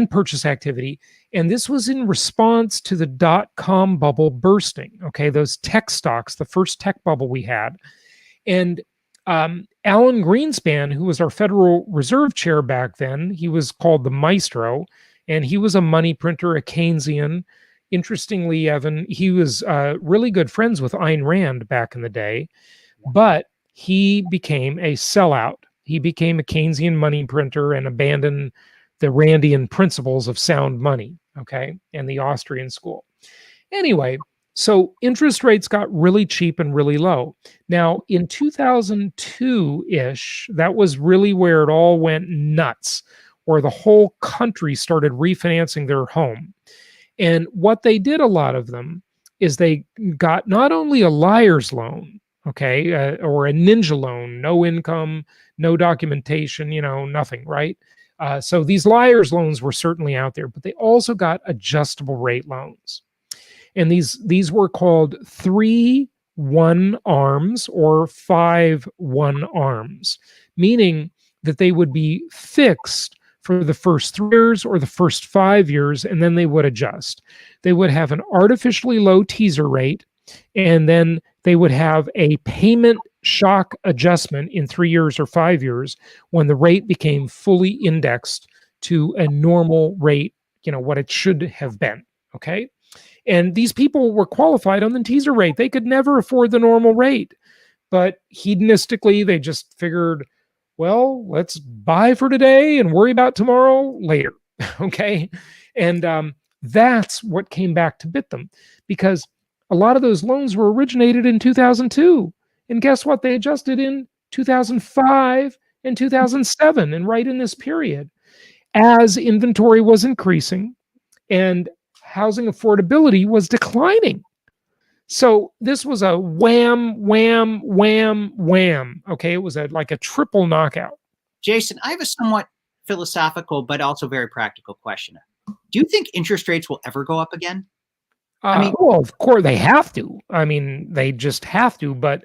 purchase activity, and this was in response to the dot-com bubble bursting. Okay, those tech stocks, the first tech bubble we had, and Alan Greenspan, who was our Federal Reserve chair back then, he was called the Maestro, and he was a money printer, a Keynesian. Interestingly, Evan, he was really good friends with Ayn Rand back in the day, but he became a sellout. He became a Keynesian money printer and abandoned the Randian principles of sound money, okay, and the Austrian school. Anyway, so interest rates got really cheap and really low. Now, in 2002-ish, that was really where it all went nuts, where the whole country started refinancing their home. And what they did, a lot of them, is they got not only a liar's loan, okay, or a ninja loan, no income, no documentation, nothing, right? So these liar's loans were certainly out there, but they also got adjustable rate loans. And these were called 3-1 arms or 5-1 arms, meaning that they would be fixed for the first 3 years or the first 5 years, and then they would adjust. They would have an artificially low teaser rate, and then they would have a payment shock adjustment in 3 years or 5 years when the rate became fully indexed to a normal rate, what it should have been, okay? And these people were qualified on the teaser rate. They could never afford the normal rate, but hedonistically, they just figured, well, let's buy for today and worry about tomorrow later, okay? And that's what came back to bit them, because a lot of those loans were originated in 2002. And guess what? They adjusted in 2005 and 2007, and right in this period, as inventory was increasing and housing affordability was declining. So this was a wham, wham, wham, wham. Okay, it was like a triple knockout. Jason, I have a somewhat philosophical but also very practical question. Do you think interest rates will ever go up again? Well, of course they have to. They just have to. But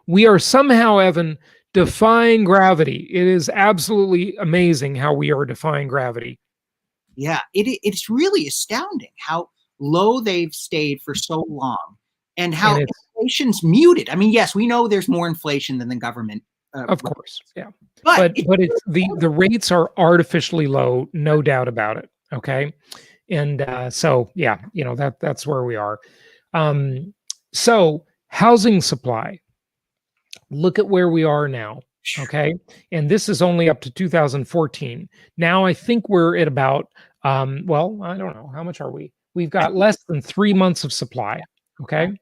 we are somehow, Evan, defying gravity. It is absolutely amazing how we are defying gravity. Yeah, it's really astounding how low they've stayed for so long. And how inflation's muted. Yes, we know there's more inflation than the government. Of course, yeah. But it's the rates are artificially low, no doubt about it. Okay, and so yeah, that's where we are. So housing supply. Look at where we are now. Okay, and this is only up to 2014. Now I think we're at about well, I don't know, how much are we? We've got less than 3 months of supply. Okay.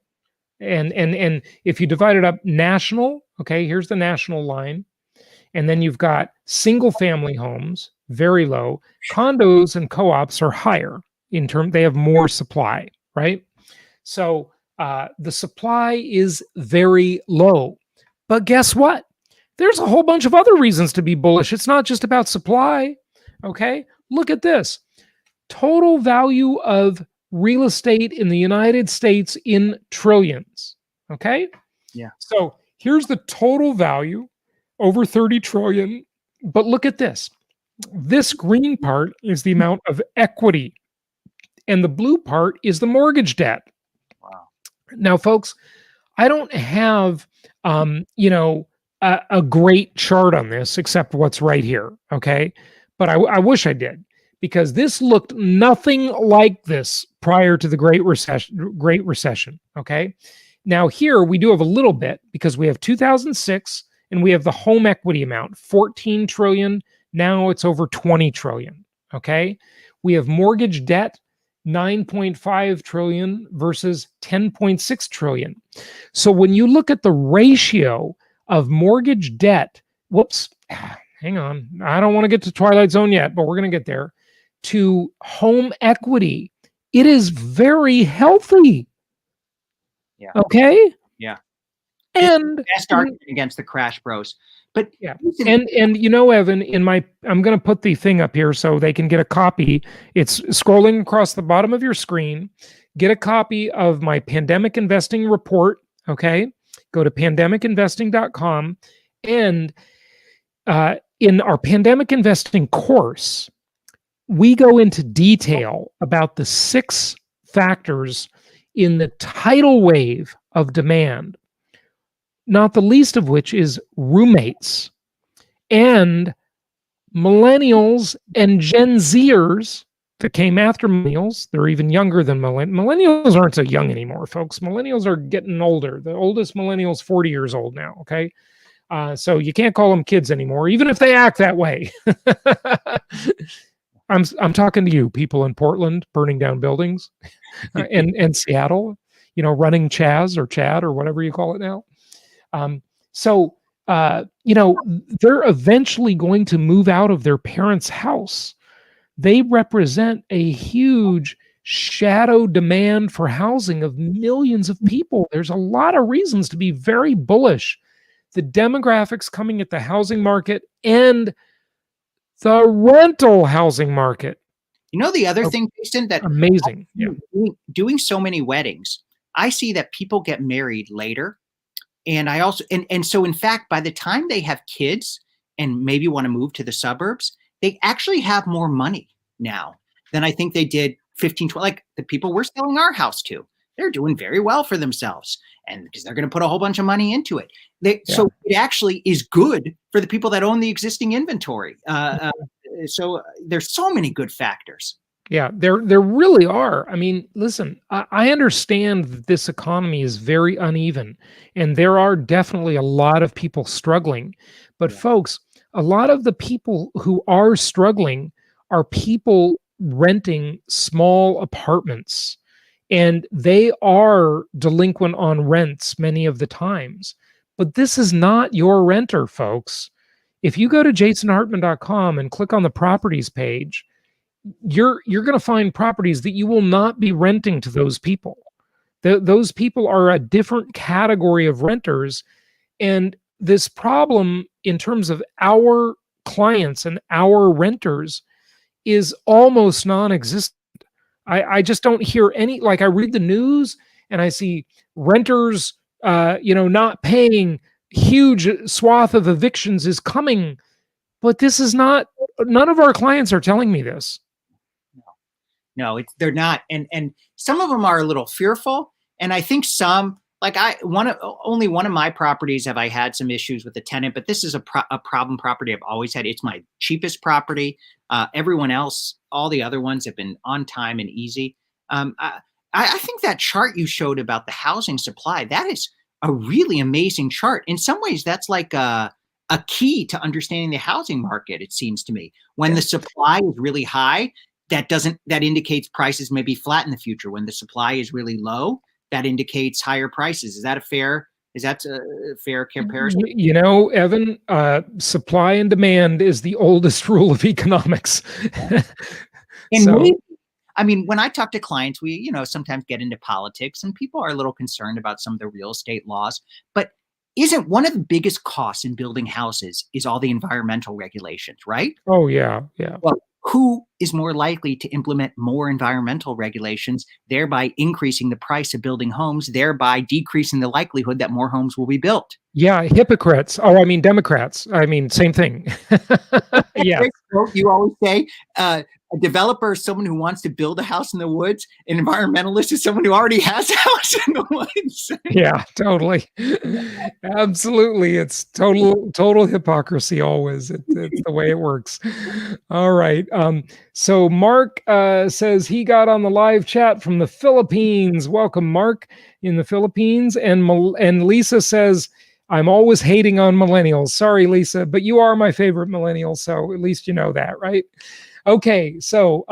And if you divide it up national, okay, here's the national line. And then you've got single family homes, very low. Condos and co-ops are higher they have more supply, right? So the supply is very low. But guess what? There's a whole bunch of other reasons to be bullish. It's not just about supply, okay? Look at this. Total value of real estate in the United States in trillions, okay? Yeah. So here's the total value, over 30 trillion. But look at this. This green part is the amount of equity, and the blue part is the mortgage debt. Wow. Now, folks, I don't have, a great chart on this except what's right here. Okay. But I wish I did, because this looked nothing like this prior to the Great Recession. Okay. Now here we do have a little bit, because we have 2006 and we have the home equity amount, 14 trillion. Now it's over 20 trillion. Okay. We have mortgage debt, 9.5 trillion versus 10.6 trillion. So when you look at the ratio of mortgage debt, hang on, I don't want to get to Twilight Zone yet, but we're going to get there, to home equity, it is very healthy. Yeah. Okay. Yeah. And Best argument against the crash bros. But yeah, and Evan, I'm going to put the thing up here so they can get a copy. It's scrolling across the bottom of your screen. Get a copy of my pandemic investing report. Okay, go to pandemicinvesting.com, and in our pandemic investing course, we go into detail about the 6 factors in the tidal wave of demand, not the least of which is roommates and millennials and Gen Zers that came after millennials. They're even younger than millennials. Aren't so young anymore, folks. Millennials are getting older. The oldest millennial's 40 years old now. Okay. So you can't call them kids anymore, even if they act that way. I'm talking to you, people in Portland burning down buildings, and Seattle, running Chaz or Chad or whatever you call it now. They're eventually going to move out of their parents' house. They represent a huge shadow demand for housing of millions of people. There's a lot of reasons to be very bullish. The demographics coming at the housing market and the rental housing market. The other thing, Jason, that amazing. Yeah. Doing so many weddings, I see that people get married later. And I also, and so in fact, by the time they have kids and maybe want to move to the suburbs, they actually have more money now than I think they did 15, 20, like the people we're selling our house to. They're doing very well for themselves, and because they're going to put a whole bunch of money into it. So it actually is good for the people that own the existing inventory. So there's so many good factors. Yeah, there really are. I mean, listen, I understand that this economy is very uneven, and there are definitely a lot of people struggling. But folks, a lot of the people who are struggling are people renting small apartments, and they are delinquent on rents many of the times. But this is not your renter, folks. If you go to jasonhartman.com and click on the properties page, you're going to find properties that you will not be renting to those people. Those people are a different category of renters. And this problem in terms of our clients and our renters is almost non-existent. I just don't hear any, like I read the news and I see renters, not paying, huge swath of evictions is coming, but this is not, none of our clients are telling me this. No, they're not. And some of them are a little fearful. And I think some, like only one of my properties have I had some issues with the tenant, but this is a problem property I've always had. It's my cheapest property. Everyone else, all the other ones have been on time and easy. I think that chart you showed about the housing supply, that is a really amazing chart. In some ways, that's like a key to understanding the housing market, it seems to me. When the supply is really high, that indicates prices may be flat in the future. When the supply is really low, that indicates higher prices. Is that a fair comparison? Evan, supply and demand is the oldest rule of economics. When I talk to clients, we, sometimes get into politics, and people are a little concerned about some of the real estate laws, but isn't one of the biggest costs in building houses is all the environmental regulations, right? Oh, yeah. Yeah. Well, who is more likely to implement more environmental regulations, thereby increasing the price of building homes, thereby decreasing the likelihood that more homes will be built? Yeah, hypocrites. Oh, I mean, Democrats. I mean, same thing. Yeah. You always say a developer is someone who wants to build a house in the woods. An environmentalist is someone who already has a house in the woods. Yeah, totally. Absolutely. It's total hypocrisy always. It's the way it works. All right. So Mark says he got on the live chat from the Philippines. Welcome, Mark, in the Philippines. And Lisa says, I'm always hating on millennials. Sorry, Lisa, but you are my favorite millennial, so at least you know that, right? Okay, so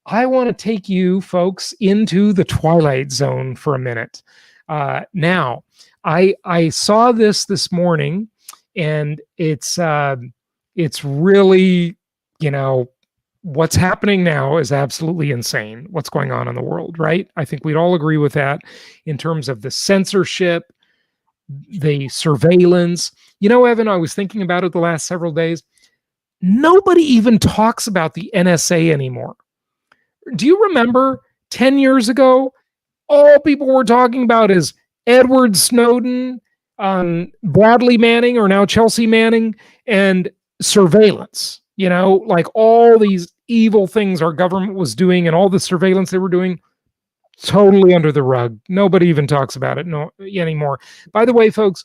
I want to take you folks into the Twilight Zone for a minute. Now, I saw this morning, and it's really, what's happening now is absolutely insane. What's going on in the world, right? I think we'd all agree with that in terms of the censorship, the surveillance. Evan, I was thinking about it the last several days. Nobody even talks about the NSA anymore. Do you remember 10 years ago, all people were talking about is Edward Snowden, Bradley Manning, or now Chelsea Manning, and surveillance, like all these evil things our government was doing and all the surveillance they were doing, totally under the rug. Nobody even talks about it anymore. By the way, folks,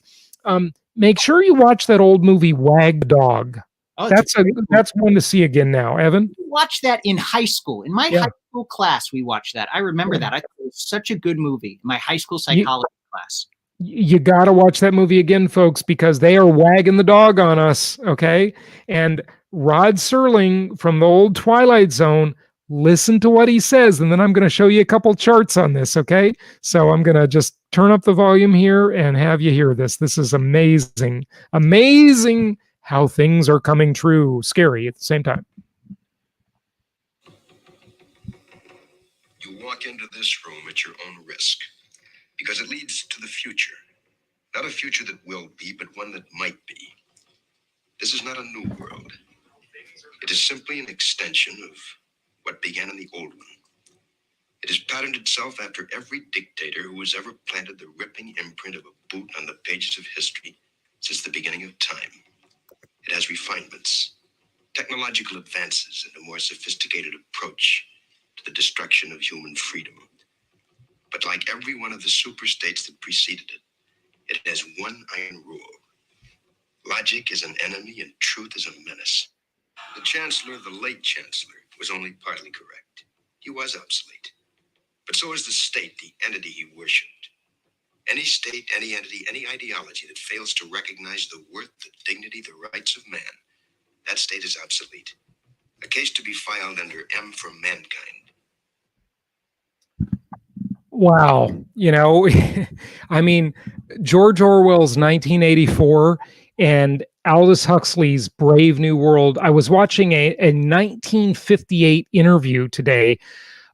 make sure you watch that old movie Wag the Dog. Oh, that's one to see again now. Evan? We watched that in high school. In my high school class, we watched that. I remember that. I thought it was such a good movie. My high school psychology class. You got to watch that movie again, folks, because they are wagging the dog on us, okay? And Rod Serling from the old Twilight Zone, listen to what he says, and then I'm going to show you a couple charts on this, okay? So I'm going to just turn up the volume here and have you hear this. This is amazing. Amazing how things are coming true. Scary at the same time. You walk into this room at your own risk because it leads to the future. Not a future that will be, but one that might be. This is not a new world. It is simply an extension of what began in the old one. It has patterned itself after every dictator who has ever planted the ripping imprint of a boot on the pages of history since the beginning of time. It has refinements, technological advances, and a more sophisticated approach to the destruction of human freedom. But like every one of the superstates that preceded it, it has one iron rule. Logic is an enemy and truth is a menace. The Chancellor, the late Chancellor, was only partly correct. He was obsolete. But so is the state, the entity he worshipped. Any state, any entity, any ideology that fails to recognize the worth, the dignity, the rights of man, that state is obsolete. A case to be filed under M for mankind. Wow. I mean, George Orwell's 1984 and Aldous Huxley's Brave New World. I was watching a 1958 interview today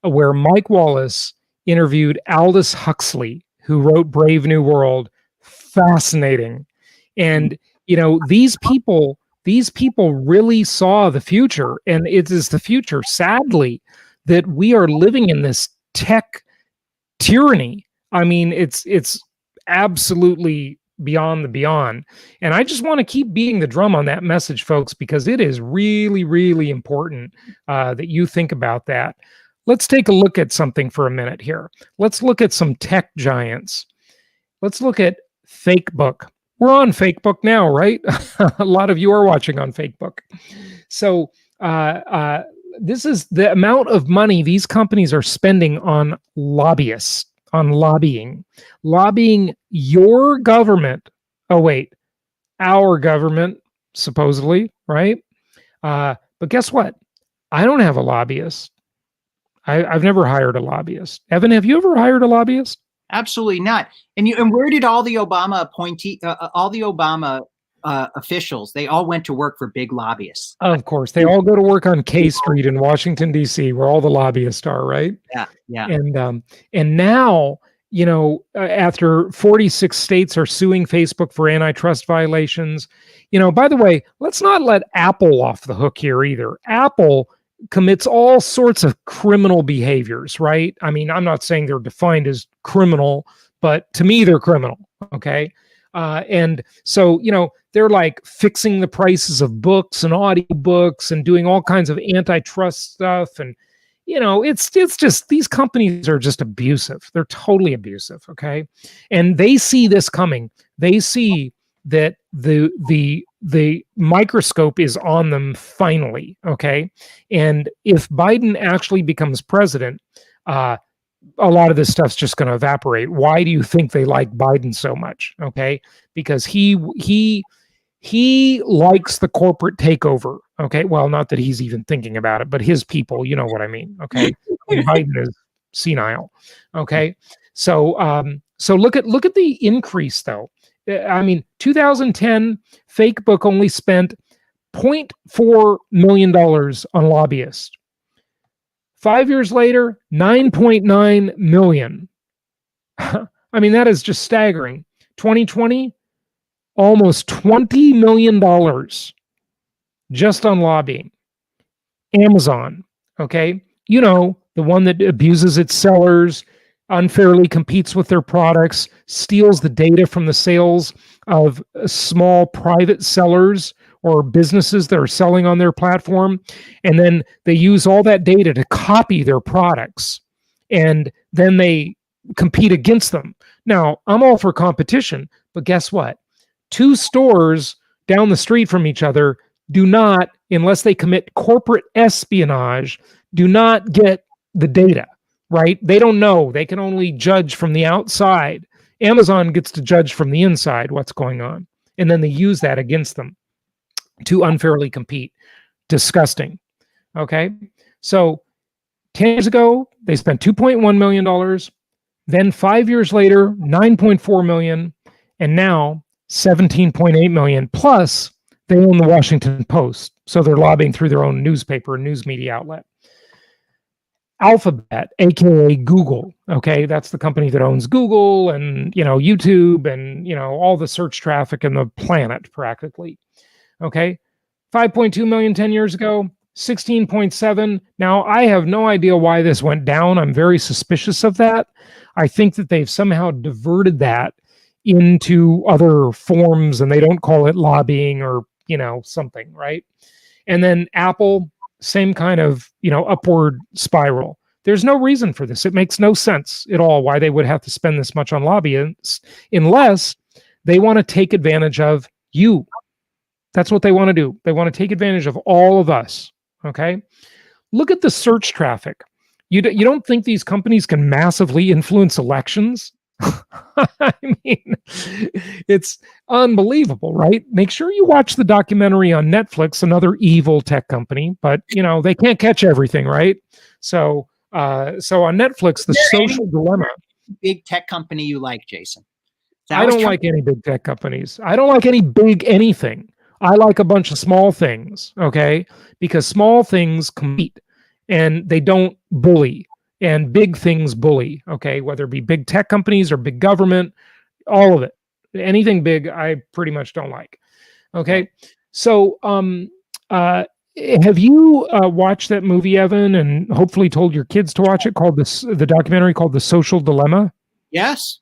where Mike Wallace interviewed Aldous Huxley, who wrote Brave New World. Fascinating. And, these people really saw the future, and it is the future, sadly, that we are living in this tech tyranny. I mean, it's absolutely beyond the beyond. And I just want to keep beating the drum on that message, folks, because it is really, really important that you think about that. Let's take a look at something for a minute here. Let's look at some tech giants. Let's look at Facebook. We're on Facebook now, right? A lot of you are watching on Facebook. So this is the amount of money these companies are spending on lobbyists, on lobbying your government. Oh, wait, our government, supposedly, right? But guess what? I don't have a lobbyist. I've never hired a lobbyist. Evan, have you ever hired a lobbyist? Absolutely not. And where did all the Obama officials, they all went to work for big lobbyists? Of course. They all go to work on K Street in Washington, D.C., where all the lobbyists are, right? Yeah. And now, after 46 states are suing Facebook for antitrust violations. By the way, let's not let Apple off the hook here either. Apple commits all sorts of criminal behaviors, right? I mean, I'm not saying they're defined as criminal, but to me, they're criminal. Okay. And so, they're like fixing the prices of books and audiobooks and doing all kinds of antitrust stuff. And, it's just, these companies are just abusive. They're totally abusive. Okay. And they see this coming. They see that the microscope is on them finally. Okay. And if Biden actually becomes president, a lot of this stuff's just going to evaporate. Why do you think they like Biden so much? Okay. Because he likes the corporate takeover. Okay. Well, not that he's even thinking about it, but his people, you know what I mean? Okay. Biden is senile. Okay. So look at the increase though. I mean, 2010, Facebook only spent $0.4 million on lobbyists. 5 years later, 9.9 million. I mean, that is just staggering. 2020, almost $20 million just on lobbying. Amazon, okay? The one that abuses its sellers, unfairly competes with their products, steals the data from the sales of small private sellers or businesses that are selling on their platform. And then they use all that data to copy their products. And then they compete against them. Now, I'm all for competition, but guess what? 2 stores down the street from each other do not, unless they commit corporate espionage, do not get the data. Right? They don't know. They can only judge from the outside. Amazon gets to judge from the inside what's going on. And then they use that against them to unfairly compete. Disgusting. Okay? So 10 years ago, they spent $2.1 million. Then 5 years later, $9.4 million. And now $17.8 million. Plus, they own the Washington Post. So they're lobbying through their own newspaper and news media outlet. Alphabet, aka Google, okay, that's the company that owns Google and YouTube and all the search traffic in the planet practically. Okay, 5.2 million 10 years ago, 16.7. Now I have no idea why this went down. I'm very suspicious of that. I think that they've somehow diverted that into other forms and they don't call it lobbying or something, right? And then Apple, same kind of, upward spiral. There's no reason for this. It makes no sense at all why they would have to spend this much on lobbyists unless they want to take advantage of you. That's what they want to do. They want to take advantage of all of us. Okay. Look at the search traffic. You don't think these companies can massively influence elections? I mean, it's unbelievable, right? Make sure you watch the documentary on Netflix, another evil tech company, but they can't catch everything, right? So on Netflix, The Social Dilemma. Big tech company you like, Jason? I don't like any big tech companies. I don't like any big anything. I like a bunch of small things, okay? Because small things compete and they don't bully. And big things bully, okay? Whether it be big tech companies or big government, all of it. Anything big, I pretty much don't like. Okay, so have you watched that movie, Evan, and hopefully told your kids to watch it? Called the documentary called The Social Dilemma. Yes.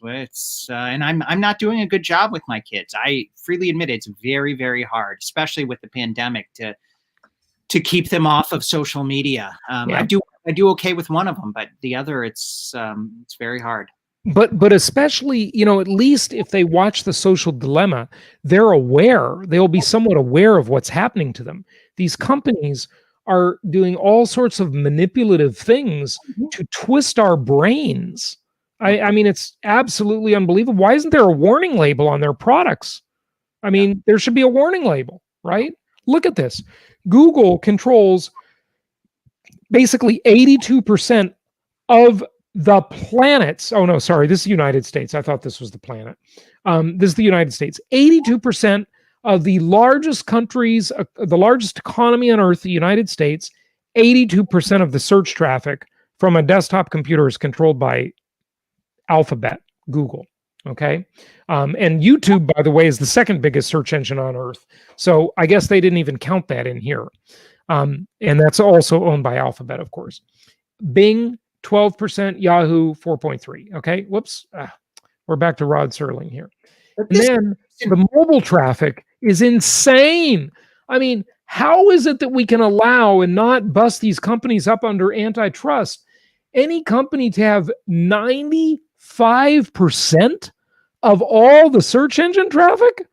Well, it's and I'm not doing a good job with my kids. I freely admit it's very, very hard, especially with the pandemic, to keep them off of social media. I do okay with one of them, but the other, it's very hard. But especially, at least if they watch The Social Dilemma, they're aware. They'll be somewhat aware of what's happening to them. These companies are doing all sorts of manipulative things to twist our brains. I mean, it's absolutely unbelievable. Why isn't there a warning label on their products? I mean, there should be a warning label, right? Look at this. Google controls basically 82% of the planet's, oh no, sorry, this is the United States. I thought this was the planet. This is the United States. 82% of the largest countries, the largest economy on earth, the United States, 82% of the search traffic from a desktop computer is controlled by Alphabet, Google. Okay. And YouTube, by the way, is the second biggest search engine on earth. So I guess they didn't even count that in here. And that's also owned by Alphabet, of course. Bing, 12%, Yahoo, 4.3. Okay. Whoops. We're back to Rod Serling here. And then the mobile traffic is insane. I mean, how is it that we can allow and not bust these companies up under antitrust? Any company to have 95% of all the search engine traffic?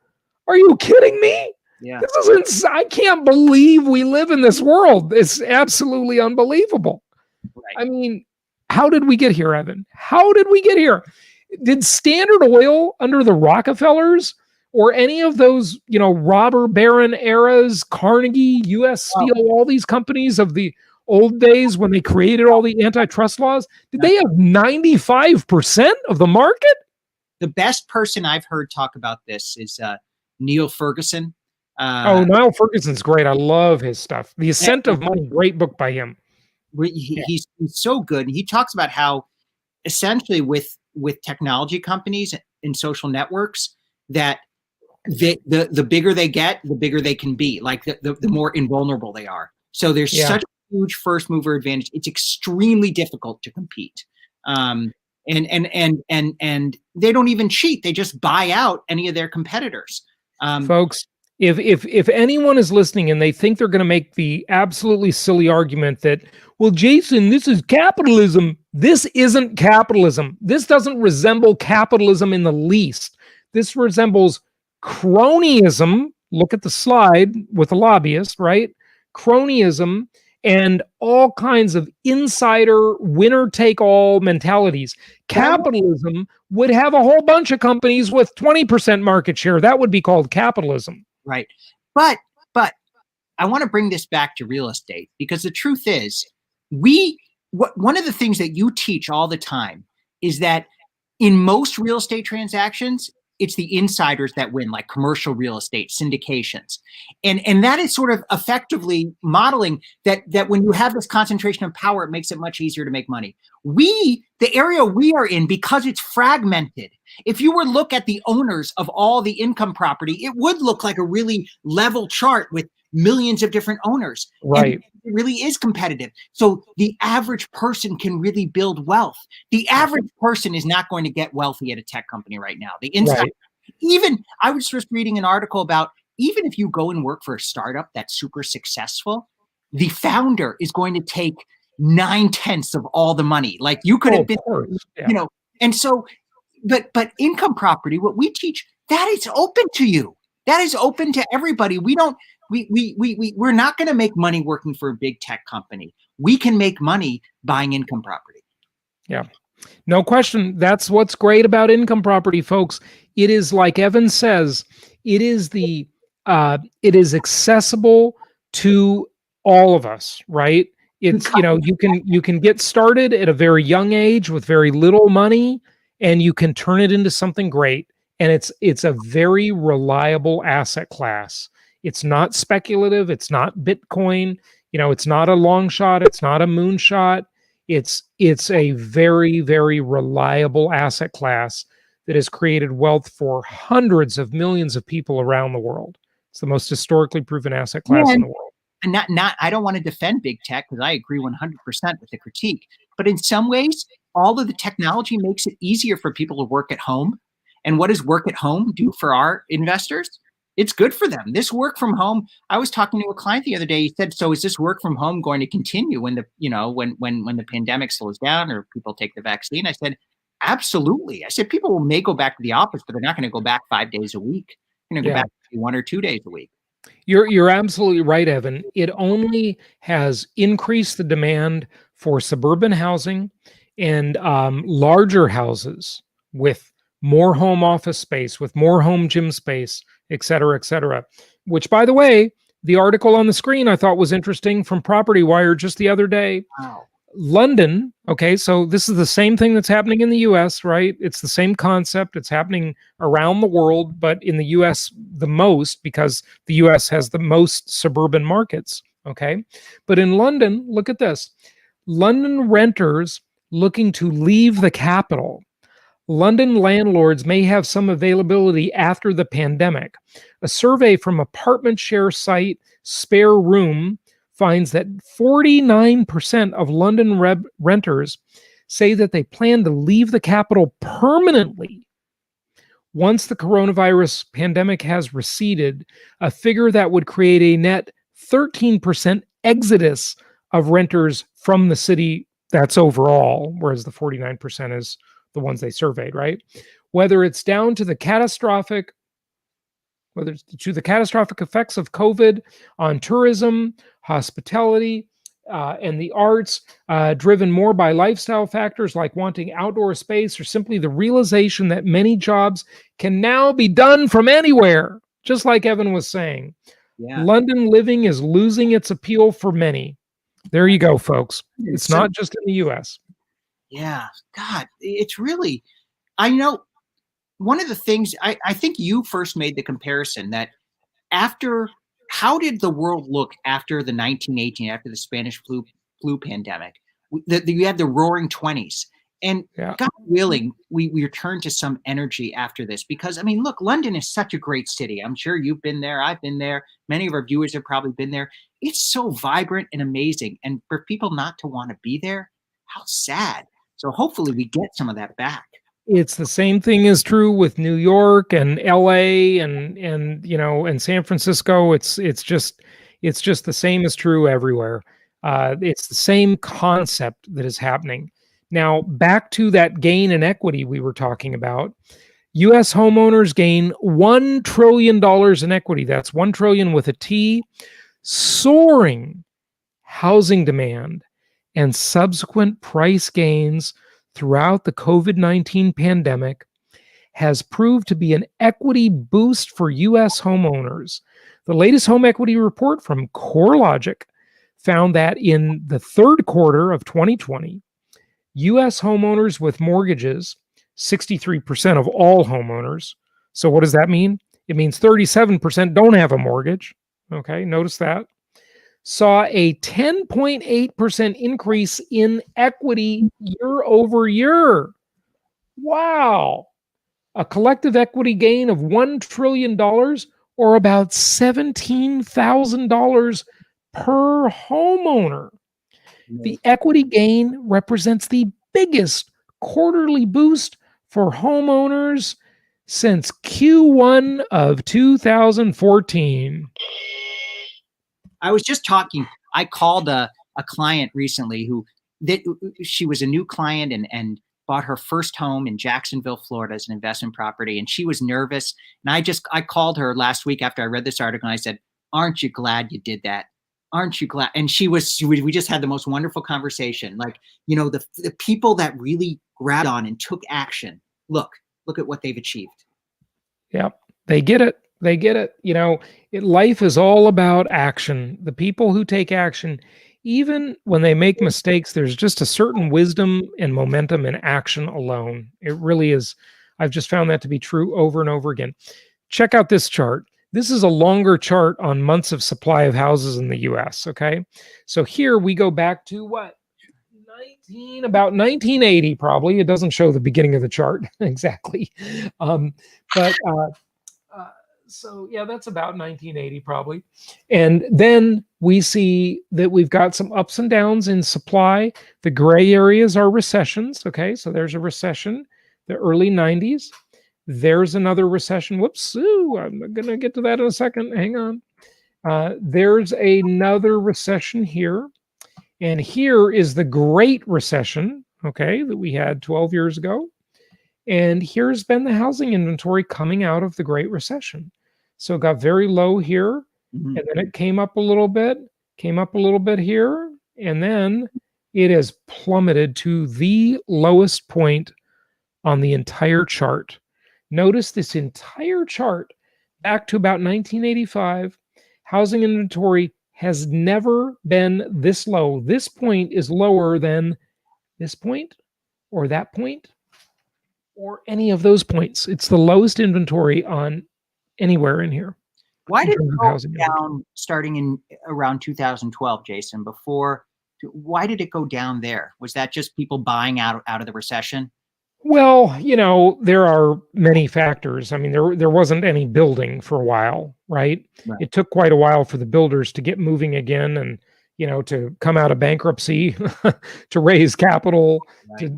Are you kidding me? Yeah. This is insane. I can't believe we live in this world. It's absolutely unbelievable. Right. I mean, how did we get here, Evan? How did we get here? Did Standard Oil under the Rockefellers or any of those, robber baron eras, Carnegie, U.S. Steel, all these companies of the old days when they created all the antitrust laws, did they have 95% of the market? The best person I've heard talk about this is Neil Ferguson. Niall Ferguson's great. I love his stuff. The Ascent of Money, great book by him. He's so good. He talks about how essentially with technology companies and social networks that the bigger they get, the bigger they can be, like the more invulnerable they are. So there's such a huge first mover advantage. It's extremely difficult to compete. And they don't even cheat. They just buy out any of their competitors. Folks, if anyone is listening and they think they're going to make the absolutely silly argument that, well, Jason, this is capitalism. This isn't capitalism. This doesn't resemble capitalism in the least. This resembles cronyism. Look at the slide with the lobbyist, right? Cronyism and all kinds of insider winner-take-all mentalities. Capitalism would have a whole bunch of companies with 20% market share. That would be called capitalism. Right. But I want to bring this back to real estate, because the truth is one of the things that you teach all the time is that in most real estate transactions, it's the insiders that win, like commercial real estate, syndications. And that is sort of effectively modeling that when you have this concentration of power, it makes it much easier to make money. The area we are in, because it's fragmented, if you were to look at the owners of all the income property, it would look like a really level chart with millions of different owners. Right. And it really is competitive. So the average person can really build wealth. The average person is not going to get wealthy at a tech company right now. The inside, even I was just reading an article about, even if you go and work for a startup that's super successful, the founder is going to take 9/10 of all the money. Like you could have been, and so, but income property, what we teach, that is open to you. That is open to everybody. We're not going to make money working for a big tech company. We can make money buying income property. Yeah, no question. That's what's great about income property, folks. It is, like Evan says, it is accessible to all of us, right? It's, you can get started at a very young age with very little money, and you can turn it into something great. And it's a very reliable asset class. It's not speculative. It's not Bitcoin. It's not a long shot. It's not a moonshot. It's a very, very reliable asset class that has created wealth for hundreds of millions of people around the world. It's the most historically proven asset class in the world. And I don't want to defend big tech, because I agree 100% with the critique. But in some ways, all of the technology makes it easier for people to work at home. And what does work at home do for our investors? It's good for them. This work from home, I was talking to a client the other day. He said, so is this work from home going to continue when the pandemic slows down or people take the vaccine? I said, absolutely. I said, people may go back to the office, but they're not going to go back 5 days a week. They're going to go back 1 or 2 days a week. You're absolutely right, Evan. It only has increased the demand for suburban housing and larger houses with more home office space, with more home gym space, et cetera, which, by the way, the article on the screen I thought was interesting from Property Wire just the other day. Wow. London, okay, so this is the same thing that's happening in the US, right? It's the same concept. It's happening around the world, but in the US the most, because the US has the most suburban markets, okay? But in London, look at this. London renters looking to leave the capital London landlords may have some availability after the pandemic. A survey from apartment share site Spare Room finds that 49% of London renters say that they plan to leave the capital permanently once the coronavirus pandemic has receded, a figure that would create a net 13% exodus of renters from the city. That's overall, whereas the 49% is the ones they surveyed, right? Whether it's down to the catastrophic effects of COVID on tourism, hospitality, and the arts, driven more by lifestyle factors like wanting outdoor space or simply the realization that many jobs can now be done from anywhere, just like Evan was saying. Yeah. London living is losing its appeal for many. There you go, folks. It's not just in the US. Yeah. God, it's really, I know one of the things, I think you first made the comparison that how did the world look after the 1918, after the Spanish flu pandemic? You had the roaring 20s. And God willing, we return to some energy after this because, I mean, look, London is such a great city. I'm sure you've been there. I've been there. Many of our viewers have probably been there. It's so vibrant and amazing. And for people not to want to be there, how sad. So hopefully we get some of that back. It's the same thing is true with New York and LA and you know, and San Francisco. It's just the same is true everywhere. It's the same concept that is happening. Now, back to that gain in equity we were talking about. US homeowners gain $1 trillion in equity. That's 1 trillion with a T. Soaring housing demand and subsequent price gains throughout the COVID-19 pandemic has proved to be an equity boost for U.S. homeowners. The latest home equity report from CoreLogic found that in the third quarter of 2020, U.S. homeowners with mortgages, 63% of all homeowners. So what does that mean? It means 37% don't have a mortgage. Okay, notice that. Saw a 10.8% increase in equity year over year. Wow. A collective equity gain of $1 trillion or about $17,000 per homeowner. The equity gain represents the biggest quarterly boost for homeowners since Q1 of 2014. I was just talking. I called a client recently she was a new client and bought her first home in Jacksonville, Florida as an investment property. And she was nervous. And I called her last week after I read this article and I said, aren't you glad you did that? Aren't you glad? And we just had the most wonderful conversation. Like, you know, the people that really grabbed on and took action. Look at what they've achieved. Yep. They get it. They get it. You know, life is all about action. The people who take action, even when they make mistakes, there's just a certain wisdom and momentum in action alone. It really is. I've just found that to be true over and over again. Check out this chart. This is a longer chart on months of supply of houses in the US. Okay. So here we go back to what? About 1980, probably. It doesn't show the beginning of the chart exactly. So yeah, that's about 1980 probably. And then we see that we've got some ups and downs in supply. The gray areas are recessions. Okay, so there's a recession, the early 90s. There's another recession. Whoops, I'm going to get to that in a second. Hang on. There's another recession here. And here is the Great Recession, okay, that we had 12 years ago. And here's been the housing inventory coming out of the Great Recession. So it got very low here, and then it came up a little bit here, and then it has plummeted to the lowest point on the entire chart. Notice this entire chart back to about 1985, housing inventory has never been this low. This point is lower than this point or that point or any of those points. It's the lowest inventory on anywhere in here. Why did it go down starting in around 2012, Jason? Why did it go down there? Was that just people buying out of the recession? Well, there are many factors. I mean, there wasn't any building for a while, right? Right. It took quite a while for the builders to get moving again and, to come out of bankruptcy, to raise capital, Right.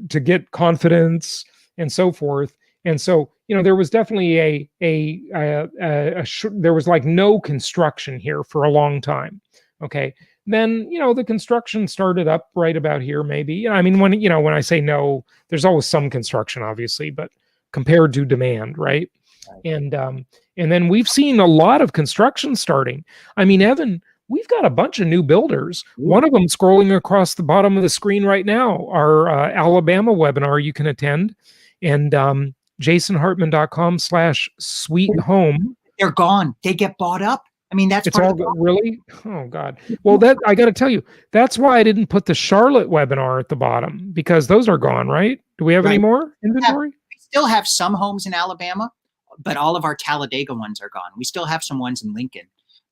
to get confidence and so forth. And so, there was definitely there was like no construction here for a long time. Okay. Then, the construction started up right about here, maybe. I mean, when I say no, there's always some construction, obviously, but compared to demand, right? And then we've seen a lot of construction starting. I mean, Evan, we've got a bunch of new builders. One of them scrolling across the bottom of the screen right now, our Alabama webinar you can attend, and jasonhartman.com/sweet home. They're gone. They get bought up. I mean, that's It's part all of the really. Oh God. Well, I got to tell you, that's why I didn't put the Charlotte webinar at the bottom, because those are gone, right? Do we have any more inventory? We still have some homes in Alabama, but all of our Talladega ones are gone. We still have some ones in Lincoln.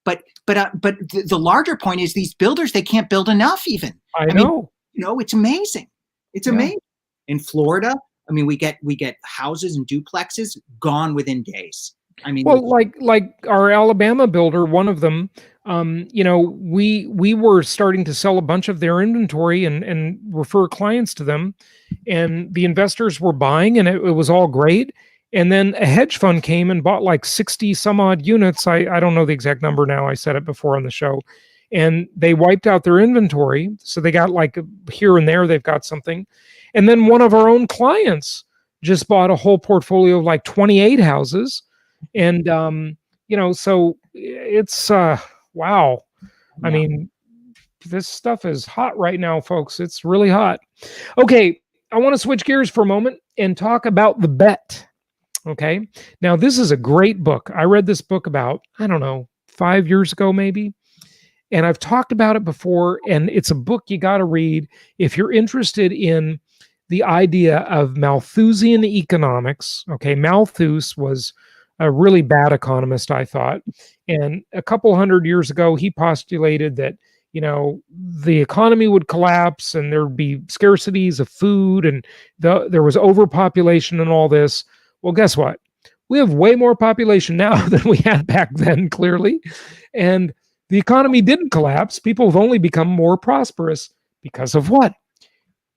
But the larger point is these builders, they can't build enough even. I know. Mean, it's amazing. It's amazing. In Florida, I mean, we get houses and duplexes gone within days. I mean, well, like our Alabama builder, one of them, we were starting to sell a bunch of their inventory and refer clients to them, and the investors were buying, and it was all great. And then a hedge fund came and bought like 60 some odd units. I don't know the exact number now. I said it before on the show, and they wiped out their inventory. So they got like here and there, they've got something. And then one of our own clients just bought a whole portfolio of like 28 houses. And, so it's, wow. I mean, this stuff is hot right now, folks. It's really hot. Okay. I want to switch gears for a moment and talk about The Bet. Okay. Now, this is a great book. I read this book about, 5 years ago, maybe. And I've talked about it before, and it's a book you got to read if you're interested in the idea of Malthusian economics. Okay. Malthus was a really bad economist, I thought. And a couple hundred years ago, he postulated that, the economy would collapse and there'd be scarcities of food and there was overpopulation and all this. Well, guess what? We have way more population now than we had back then, clearly. And the economy didn't collapse. People have only become more prosperous because of what?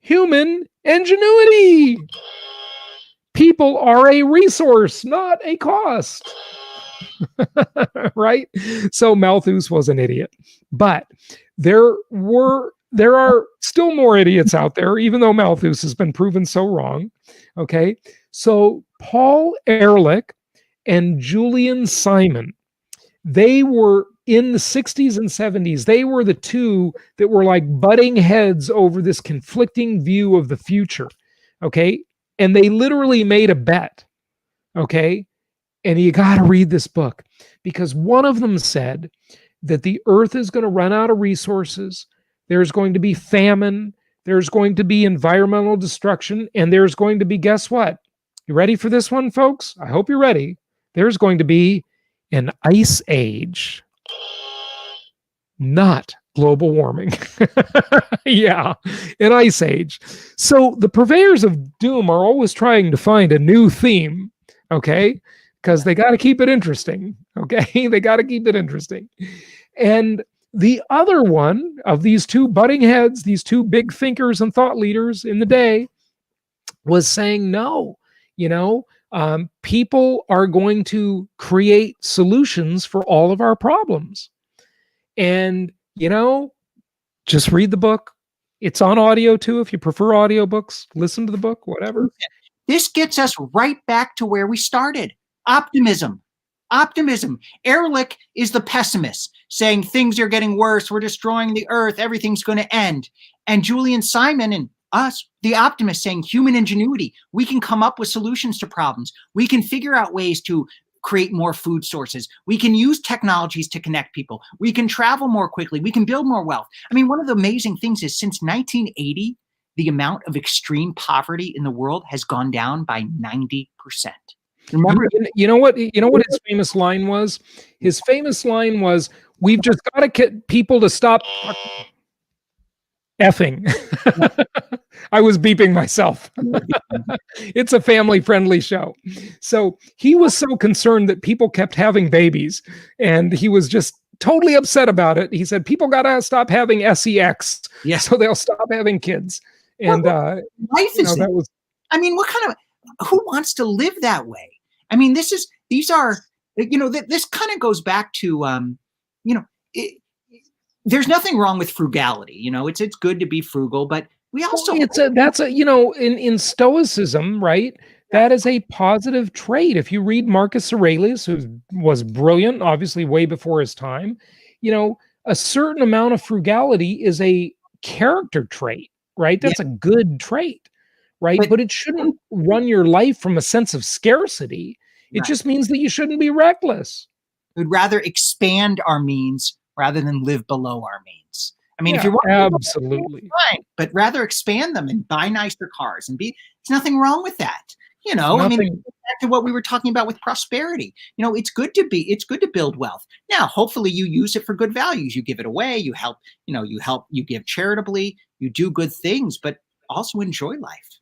Human ingenuity. People are a resource, not a cost. Right? So Malthus was an idiot. But there are still more idiots out there, even though Malthus has been proven so wrong. Okay? So Paul Ehrlich and Julian Simon, they were in the 60s and 70s. They were the two that were like butting heads over this conflicting view of the future. Okay? And they literally made a bet, okay? And you got to read this book, because one of them said that the earth is going to run out of resources. There's going to be famine. There's going to be environmental destruction. And there's going to be, guess what? You ready for this one, folks? I hope you're ready. There's going to be an ice age, not global warming. Yeah, an ice age. So the purveyors of doom are always trying to find a new theme, okay? Because they got to keep it interesting, okay? They got to keep it interesting. And the other one of these two butting heads, these two big thinkers and thought leaders in the day, was saying no. People are going to create solutions for all of our problems. And just read the book. It's on audio too. If you prefer audiobooks, listen to the book, whatever. This gets us right back to where we started. Optimism. Ehrlich is the pessimist, saying things are getting worse. We're destroying the earth. Everything's going to end. And Julian Simon and us, the optimist, saying human ingenuity. We can come up with solutions to problems. We can figure out ways to create more food sources. We can use technologies to connect people. We can travel more quickly. We can build more wealth. I mean, one of the amazing things is since 1980, the amount of extreme poverty in the world has gone down by 90%. Remember, you know what his famous line was? His famous line was, "We've just got to get people to stop." Effing. I was beeping myself. It's a family-friendly show. So he was so concerned that people kept having babies, and he was just totally upset about it. He said, people got to stop having sex, so they'll stop having kids. And life is that was. I mean, who wants to live that way? I mean, this kind of goes back to, there's nothing wrong with frugality. It's good to be frugal, but we also in Stoicism, right? That is a positive trait. If you read Marcus Aurelius, who was brilliant, obviously way before his time, a certain amount of frugality is a character trait, right? That's a good trait, right? But it shouldn't run your life from a sense of scarcity. It just means that you shouldn't be reckless. We'd rather expand our means rather than live below our means. I mean, if you want absolutely fine, but rather expand them and buy nicer cars and there's nothing wrong with that. I mean, back to what we were talking about with prosperity. It's good to build wealth. Now, hopefully you use it for good values. You give it away, you help, you give charitably, you do good things, but also enjoy life.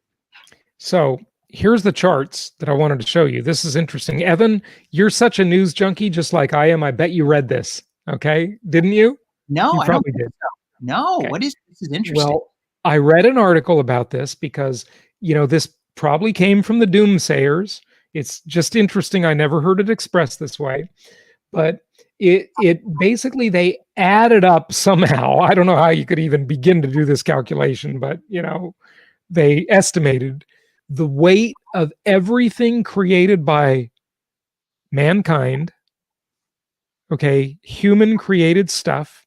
So here's the charts that I wanted to show you. This is interesting. Evan, you're such a news junkie, just like I am. I bet you read this. Okay. Didn't you? No, you probably did. So. No. Okay. This is interesting. Well, I read an article about this because, this probably came from the doomsayers. It's just interesting. I never heard it expressed this way, but it basically, they added up somehow. I don't know how you could even begin to do this calculation, but they estimated the weight of everything created by mankind, okay, human created stuff,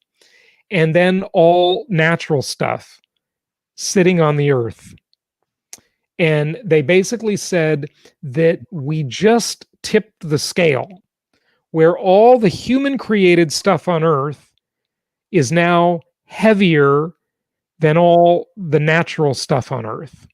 and then all natural stuff sitting on the earth. And they basically said that we just tipped the scale, where all the human created stuff on earth is now heavier than all the natural stuff on earth.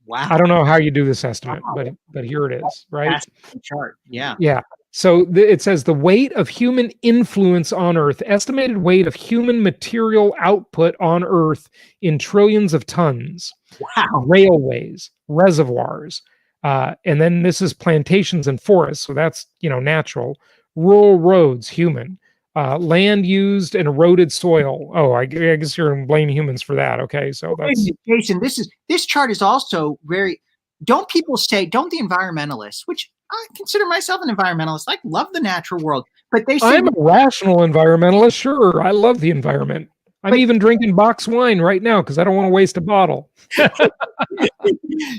Wow. I don't know how you do this estimate, but here it is, right? That's the chart. Yeah. Yeah. So it says the weight of human influence on Earth, estimated weight of human material output on Earth in trillions of tons. Wow. Railways, reservoirs, and then this is plantations and forests. So that's, natural. Rural roads, human. Land used and eroded soil. Oh, I guess you're going to blame humans for that. Okay, so that's Jason. This chart is also very. Don't the environmentalists, which I consider myself an environmentalist, I love the natural world, but they say I'm a rational environmentalist. Sure, I love the environment. I'm even drinking box wine right now because I don't want to waste a bottle.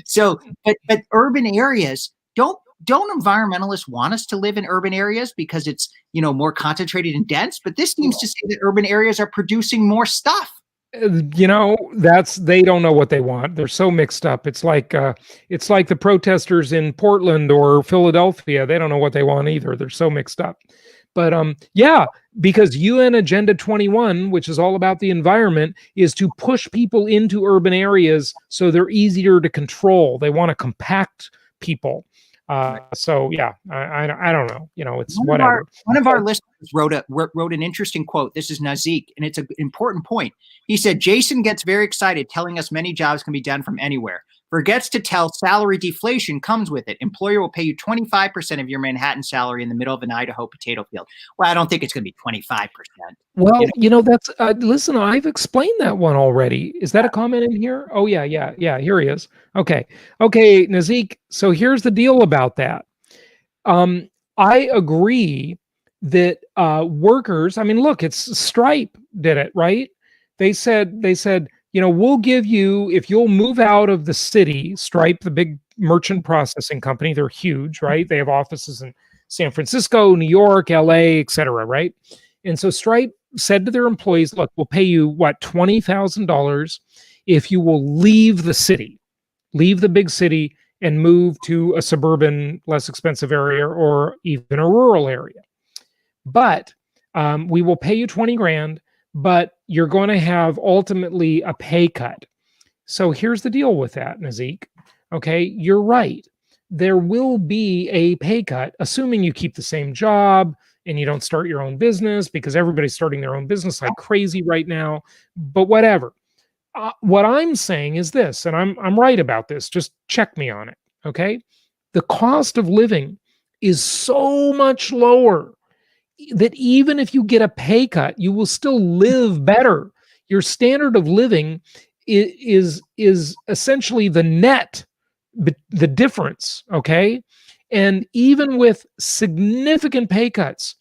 So, but urban areas don't environmentalists want us to live in urban areas because it's, more concentrated and dense, but this seems to say that urban areas are producing more stuff. They don't know what they want. They're so mixed up. It's like the protesters in Portland or Philadelphia. They don't know what they want either. They're so mixed up. But because UN Agenda 21, which is all about the environment, is to push people into urban areas so they're easier to control. They want to compact people. So yeah, I don't know. It's whatever. One of our listeners wrote an interesting quote. This is Nazik, and it's an important point. He said, Jason gets very excited telling us many jobs can be done from anywhere. Forgets to tell salary deflation comes with it. Employer will pay you 25% of your Manhattan salary in the middle of an Idaho potato field. Well, I don't think it's going to be 25%. Well, that's listen, I've explained that one already. Is that a comment in here? Oh yeah. Here he is. Okay, Nazik. So here's the deal about that. I agree that workers. I mean, look, it's Stripe did it, right? They said, we'll give you, if you'll move out of the city, Stripe, the big merchant processing company, they're huge, right? They have offices in San Francisco, New York, LA, et cetera, right? And so Stripe said to their employees, look, we'll pay you, $20,000 if you will leave the big city and move to a suburban, less expensive area or even a rural area. But we will pay you 20 grand, but you're going to have ultimately a pay cut. So here's the deal with that, Nazik. Okay, you're right. There will be a pay cut, assuming you keep the same job and you don't start your own business because everybody's starting their own business like crazy right now. But whatever. What I'm saying is this, and I'm right about this. Just check me on it, okay? The cost of living is so much lower that even if you get a pay cut, you will still live better. Your standard of living is essentially the net, the difference, okay? And even with significant pay cuts,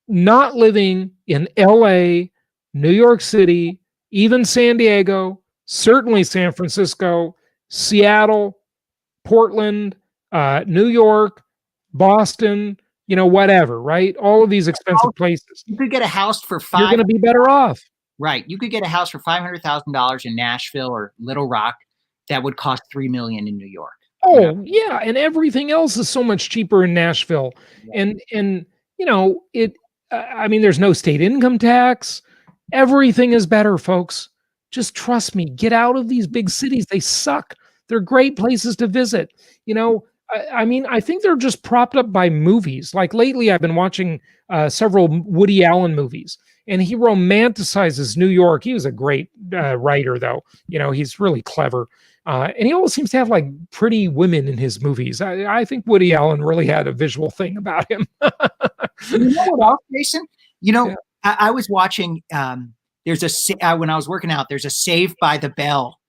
not living in LA, New York City, even San Diego, certainly San Francisco, Seattle, Portland, New York, Boston, whatever, right? All of these expensive places. You could get a house for You're going to be better off. Right. You could get a house for $500,000 in Nashville or Little Rock that would cost $3 million in New York. Oh, yeah, and everything else is so much cheaper in Nashville. Yeah. And there's no state income tax. Everything is better, folks. Just trust me. Get out of these big cities. They suck. They're great places to visit. I think they're just propped up by movies. Like lately, I've been watching several Woody Allen movies, and he romanticizes New York. He was a great writer, though. He's really clever. And he always seems to have like pretty women in his movies. I think Woody Allen really had a visual thing about him. You know what else, Jason? Yeah. I was watching, when I was working out, there's a Saved by the Bell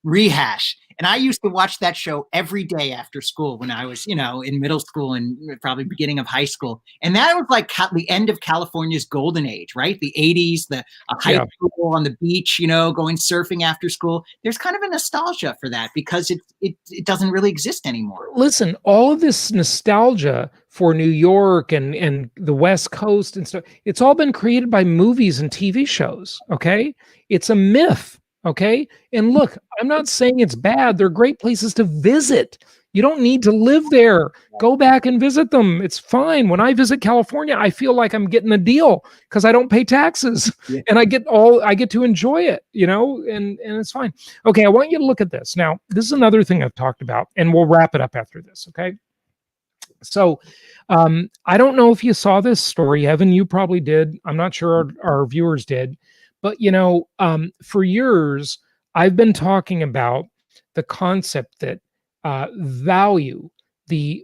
rehash. And I used to watch that show every day after school when I was, in middle school and probably beginning of high school. And that was like the end of California's golden age, right? The 80s, the high school on the beach, going surfing after school. There's kind of a nostalgia for that because it doesn't really exist anymore. Listen, all of this nostalgia for New York and the West Coast and stuff, it's all been created by movies and TV shows, okay? It's a myth. Okay. And look, I'm not saying it's bad. They're great places to visit. You don't need to live there. Go back and visit them. It's fine. When I visit California, I feel like I'm getting a deal because I don't pay taxes and I get to enjoy it, and it's fine. Okay. I want you to look at this. Now, this is another thing I've talked about, and we'll wrap it up after this. Okay. So, I don't know if you saw this story, Evan, you probably did. I'm not sure our viewers did. But, for years, I've been talking about the concept that the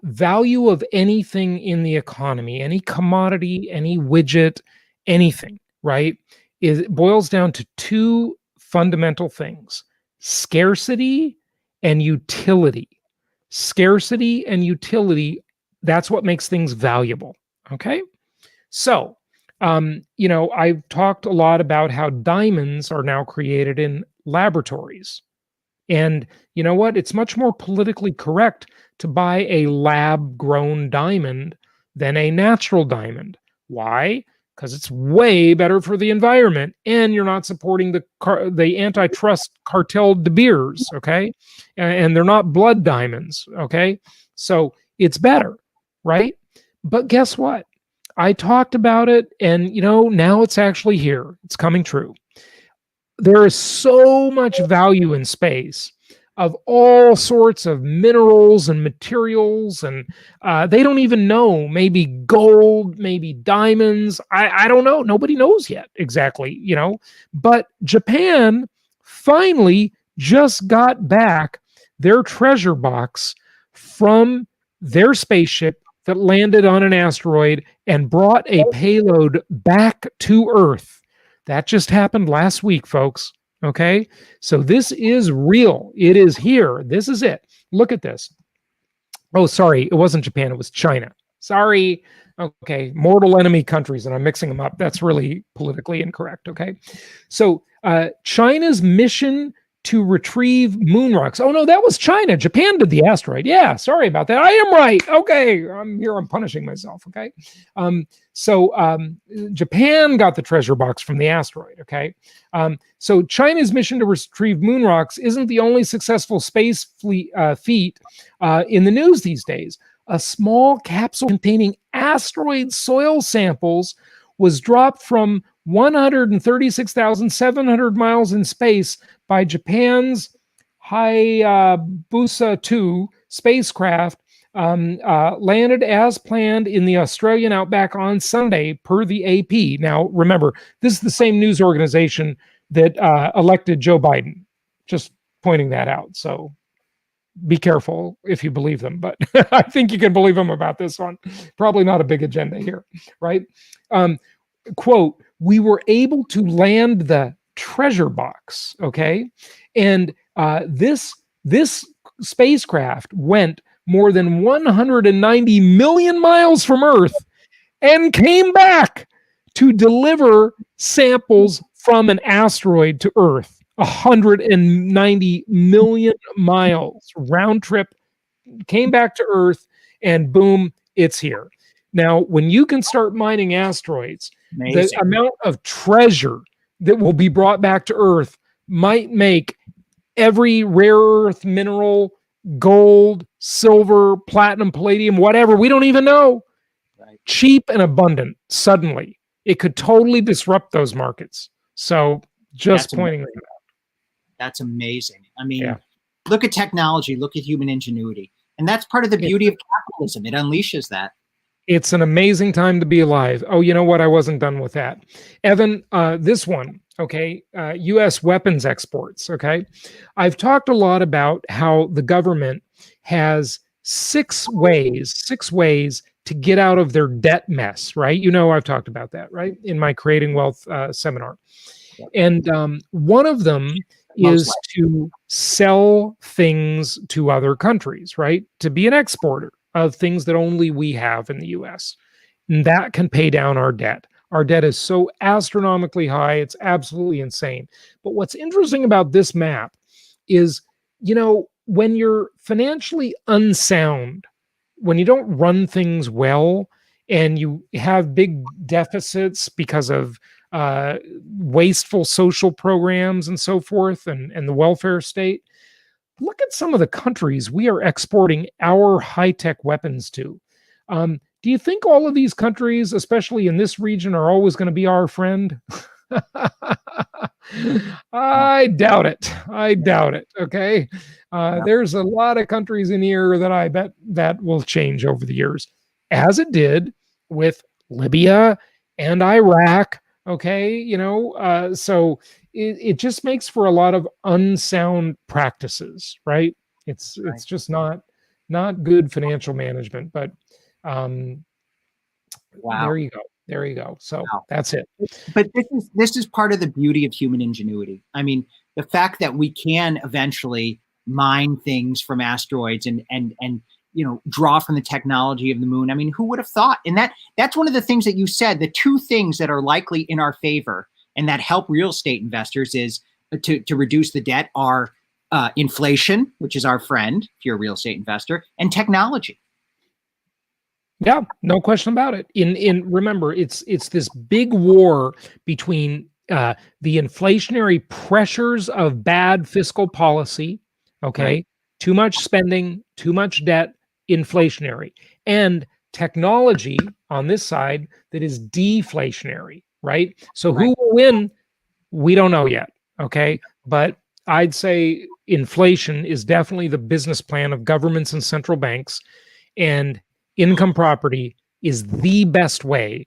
value of anything in the economy, any commodity, any widget, anything, right, it boils down to two fundamental things: scarcity and utility. Scarcity and utility, that's what makes things valuable, okay? So, I've talked a lot about how diamonds are now created in laboratories. And you know what? It's much more politically correct to buy a lab-grown diamond than a natural diamond. Why? Because it's way better for the environment, and you're not supporting the antitrust cartel De Beers, okay? And they're not blood diamonds, okay? So it's better, right? But guess what? I talked about it, and now it's actually here. It's coming true. There is so much value in space of all sorts of minerals and materials, and they don't even know. Maybe gold, maybe diamonds. I don't know. Nobody knows yet exactly, But Japan finally just got back their treasure box from their spaceship that landed on an asteroid and brought a payload back to Earth. That just happened last week, folks. Okay? So this is real. It is here. This is it. Look at this. Oh, sorry. It wasn't Japan. It was China. Sorry. Okay. Mortal enemy countries, and I'm mixing them up. That's really politically incorrect. Okay? So China's mission to retrieve moon rocks. Oh, no, that was China. Japan did the asteroid. Yeah, sorry about that. I am right. Okay, I'm punishing myself, okay? So Japan got the treasure box from the asteroid, okay? So China's mission to retrieve moon rocks isn't the only successful space feat in the news these days. A small capsule containing asteroid soil samples was dropped from 136,700 miles in space by Japan's Hayabusa 2 spacecraft landed as planned in the Australian outback on Sunday, per the AP. Now, remember, this is the same news organization that elected Joe Biden. Just pointing that out. So be careful if you believe them, but I think you can believe them about this one. Probably not a big agenda here, right? Quote, we were able to land the treasure box, okay? And this spacecraft went more than 190 million miles from Earth and came back to deliver samples from an asteroid to Earth. 190 million miles round trip, came back to Earth, and boom, it's here. Now, when you can start mining asteroids, the amount of treasure that will be brought back to Earth might make every rare earth mineral, gold, silver, platinum, palladium, whatever, we don't even know, cheap and abundant suddenly. It could totally disrupt those markets. So just pointing that out. That's amazing. I mean, look at technology, look at human ingenuity. And that's part of the beauty of capitalism. It unleashes that. It's an amazing time to be alive. Oh, you know what? I wasn't done with that. Evan, this one, okay, U.S. weapons exports, okay? I've talked a lot about how the government has six ways to get out of their debt mess, right? You know, I've talked about that, right? In my Creating Wealth seminar. And one of them is to sell things to other countries, right? To be an exporter of things that only we have in the US. And that can pay down our debt. Our debt is so astronomically high, it's absolutely insane. But what's interesting about this map is, you know, when you're financially unsound, when you don't run things well, and you have big deficits because of wasteful social programs and so forth, and the welfare state, look at some of the countries we are exporting our high-tech weapons to. Do you think all of these countries, especially in this region, are always going to be our friend? I doubt it. Okay. There's a lot of countries in here that I bet that will change over the years, as it did with Libya and Iraq. Okay. You know, so it just makes for a lot of unsound practices, right? It's just not good financial management, but there you go. So that's it. But this is part of the beauty of human ingenuity. I mean, the fact that we can eventually mine things from asteroids and you know, draw from the technology of the moon. I mean, who would have thought? And that's one of the things that you said, the two things that are likely in our favor and that help real estate investors is to reduce the debt are inflation, which is our friend if you're a real estate investor, and technology. Yeah, no question about it. Remember, it's this big war between the inflationary pressures of bad fiscal policy, okay, right. Too much spending, too much debt, inflationary, and technology on this side that is deflationary, right? So who will win? We don't know yet, okay? But I'd say inflation is definitely the business plan of governments and central banks, and income property is the best way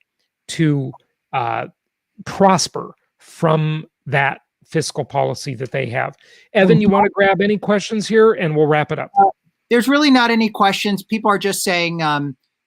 to prosper from that fiscal policy that they have. Evan, you want to grab any questions here and we'll wrap it up? There's really not any questions. People are just saying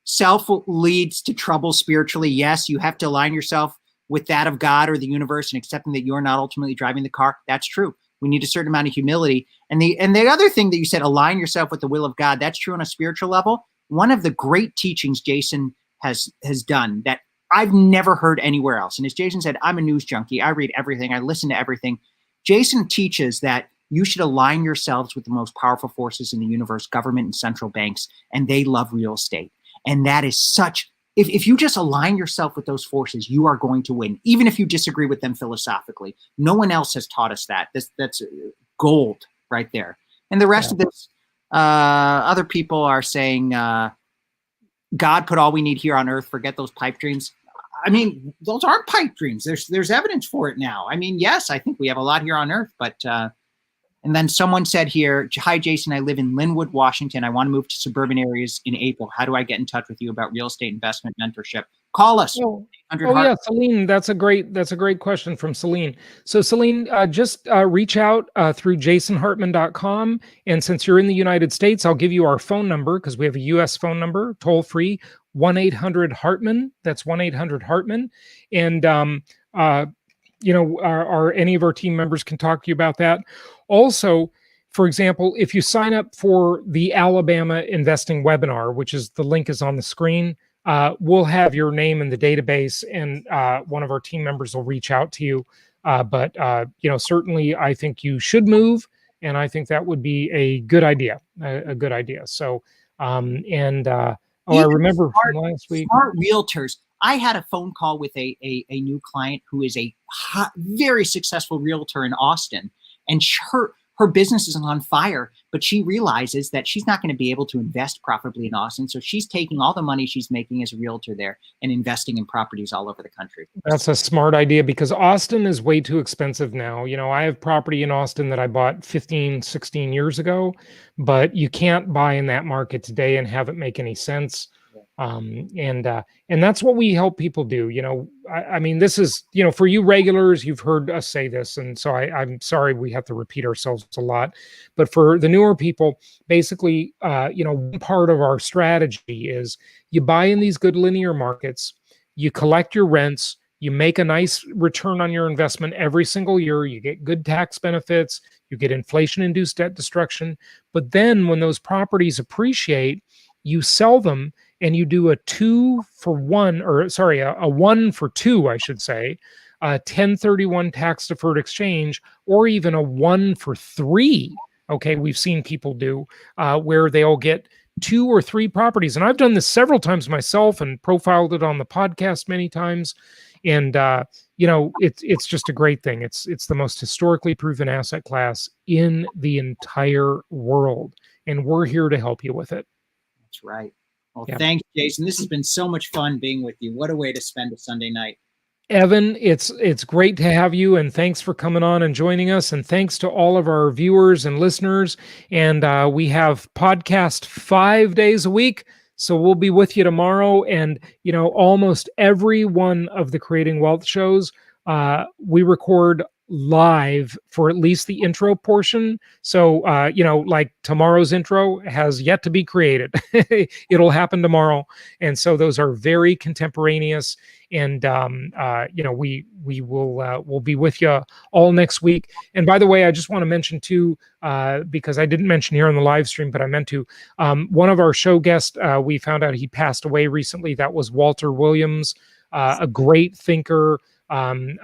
self leads to trouble spiritually. Yes, you have to align yourself with that of God or the universe and accepting that you're not ultimately driving the car. That's true. We need a certain amount of humility. And the other thing that you said, align yourself with the will of God. That's true on a spiritual level. One of the great teachings Jason has done that I've never heard anywhere else. And as Jason said, I'm a news junkie. I read everything. I listen to everything. Jason teaches that you should align yourselves with the most powerful forces in the universe, government and central banks, and they love real estate. And that is such, if you just align yourself with those forces, you are going to win, even if you disagree with them philosophically. No one else has taught us that. That's gold right there. And the rest of this, other people are saying, God put all we need here on earth, forget those pipe dreams. I mean, those aren't pipe dreams. There's evidence for it now. I mean, yes, I think we have a lot here on earth, but And then someone said here, hi, Jason, I live in Linwood, Washington. I want to move to suburban areas in April. How do I get in touch with you about real estate investment mentorship? Call us. Oh, yeah, Celine, that's a great question from Celine. So Celine, just reach out through jasonhartman.com. And since you're in the United States, I'll give you our phone number because we have a US phone number, toll free, 1-800-HARTMAN. That's 1-800-HARTMAN. And, any of our team members can talk to you about that. Also, for example, if you sign up for the Alabama investing webinar, which is the link is on the screen, we'll have your name in the database, and one of our team members will reach out to you. But certainly, I think you should move, and I think that would be a good idea. A good idea. So, I remember from last week. Smart realtors. I had a phone call with a new client who is a very successful realtor in Austin, and her business is on fire, but she realizes that she's not going to be able to invest profitably in Austin. So she's taking all the money she's making as a realtor there and investing in properties all over the country. That's a smart idea because Austin is way too expensive now. I have property in Austin that I bought 15, 16 years ago, but you can't buy in that market today and have it make any sense. And that's what we help people do. I mean, this is, for you regulars, you've heard us say this. And so I'm sorry, we have to repeat ourselves a lot, but for the newer people, basically, one part of our strategy is you buy in these good linear markets, you collect your rents, you make a nice return on your investment every single year, you get good tax benefits, you get inflation-induced debt destruction. But then when those properties appreciate, you sell them and you do a 1 for 2, I should say, 1031 tax deferred exchange, or even a 1 for 3. Okay, we've seen people do where they'll get 2 or 3 properties. And I've done this several times myself and profiled it on the podcast many times. And, it's just a great thing. It's the most historically proven asset class in the entire world. And we're here to help you with it. That's right. Well, yeah. Thanks, Jason. This has been so much fun being with you. What a way to spend a Sunday night. Evan, it's great to have you, and thanks for coming on and joining us. And thanks to all of our viewers and listeners. And we have podcast 5 days a week. So we'll be with you tomorrow. And, almost every one of the Creating Wealth shows, we record live for at least the intro portion. So, like tomorrow's intro has yet to be created. It'll happen tomorrow. And so those are very contemporaneous. And, we'll be with you all next week. And by the way, I just want to mention too, because I didn't mention here on the live stream, but I meant to, one of our show guests, we found out he passed away recently. That was Walter Williams, a great thinker, on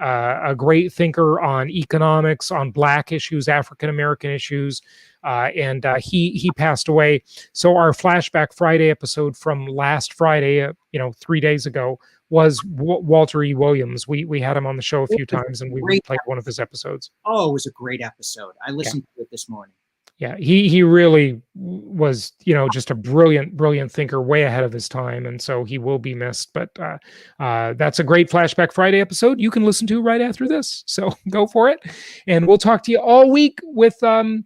economics, on Black issues, African-American issues. And he passed away. So our Flashback Friday episode from last Friday, 3 days ago, was Walter E. Williams. We had him on the show a few times, and we replayed one of his episodes. Oh, it was a great episode. I listened to it this morning. Yeah, he really was, just a brilliant thinker, way ahead of his time, and so he will be missed. But that's a great Flashback Friday episode you can listen to right after this. So go for it, and we'll talk to you all week with five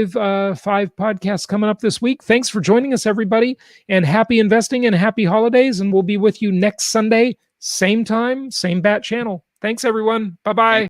podcasts coming up this week. Thanks for joining us, everybody, and happy investing and happy holidays. And we'll be with you next Sunday, same time, same bat channel. Thanks, everyone. Bye-bye.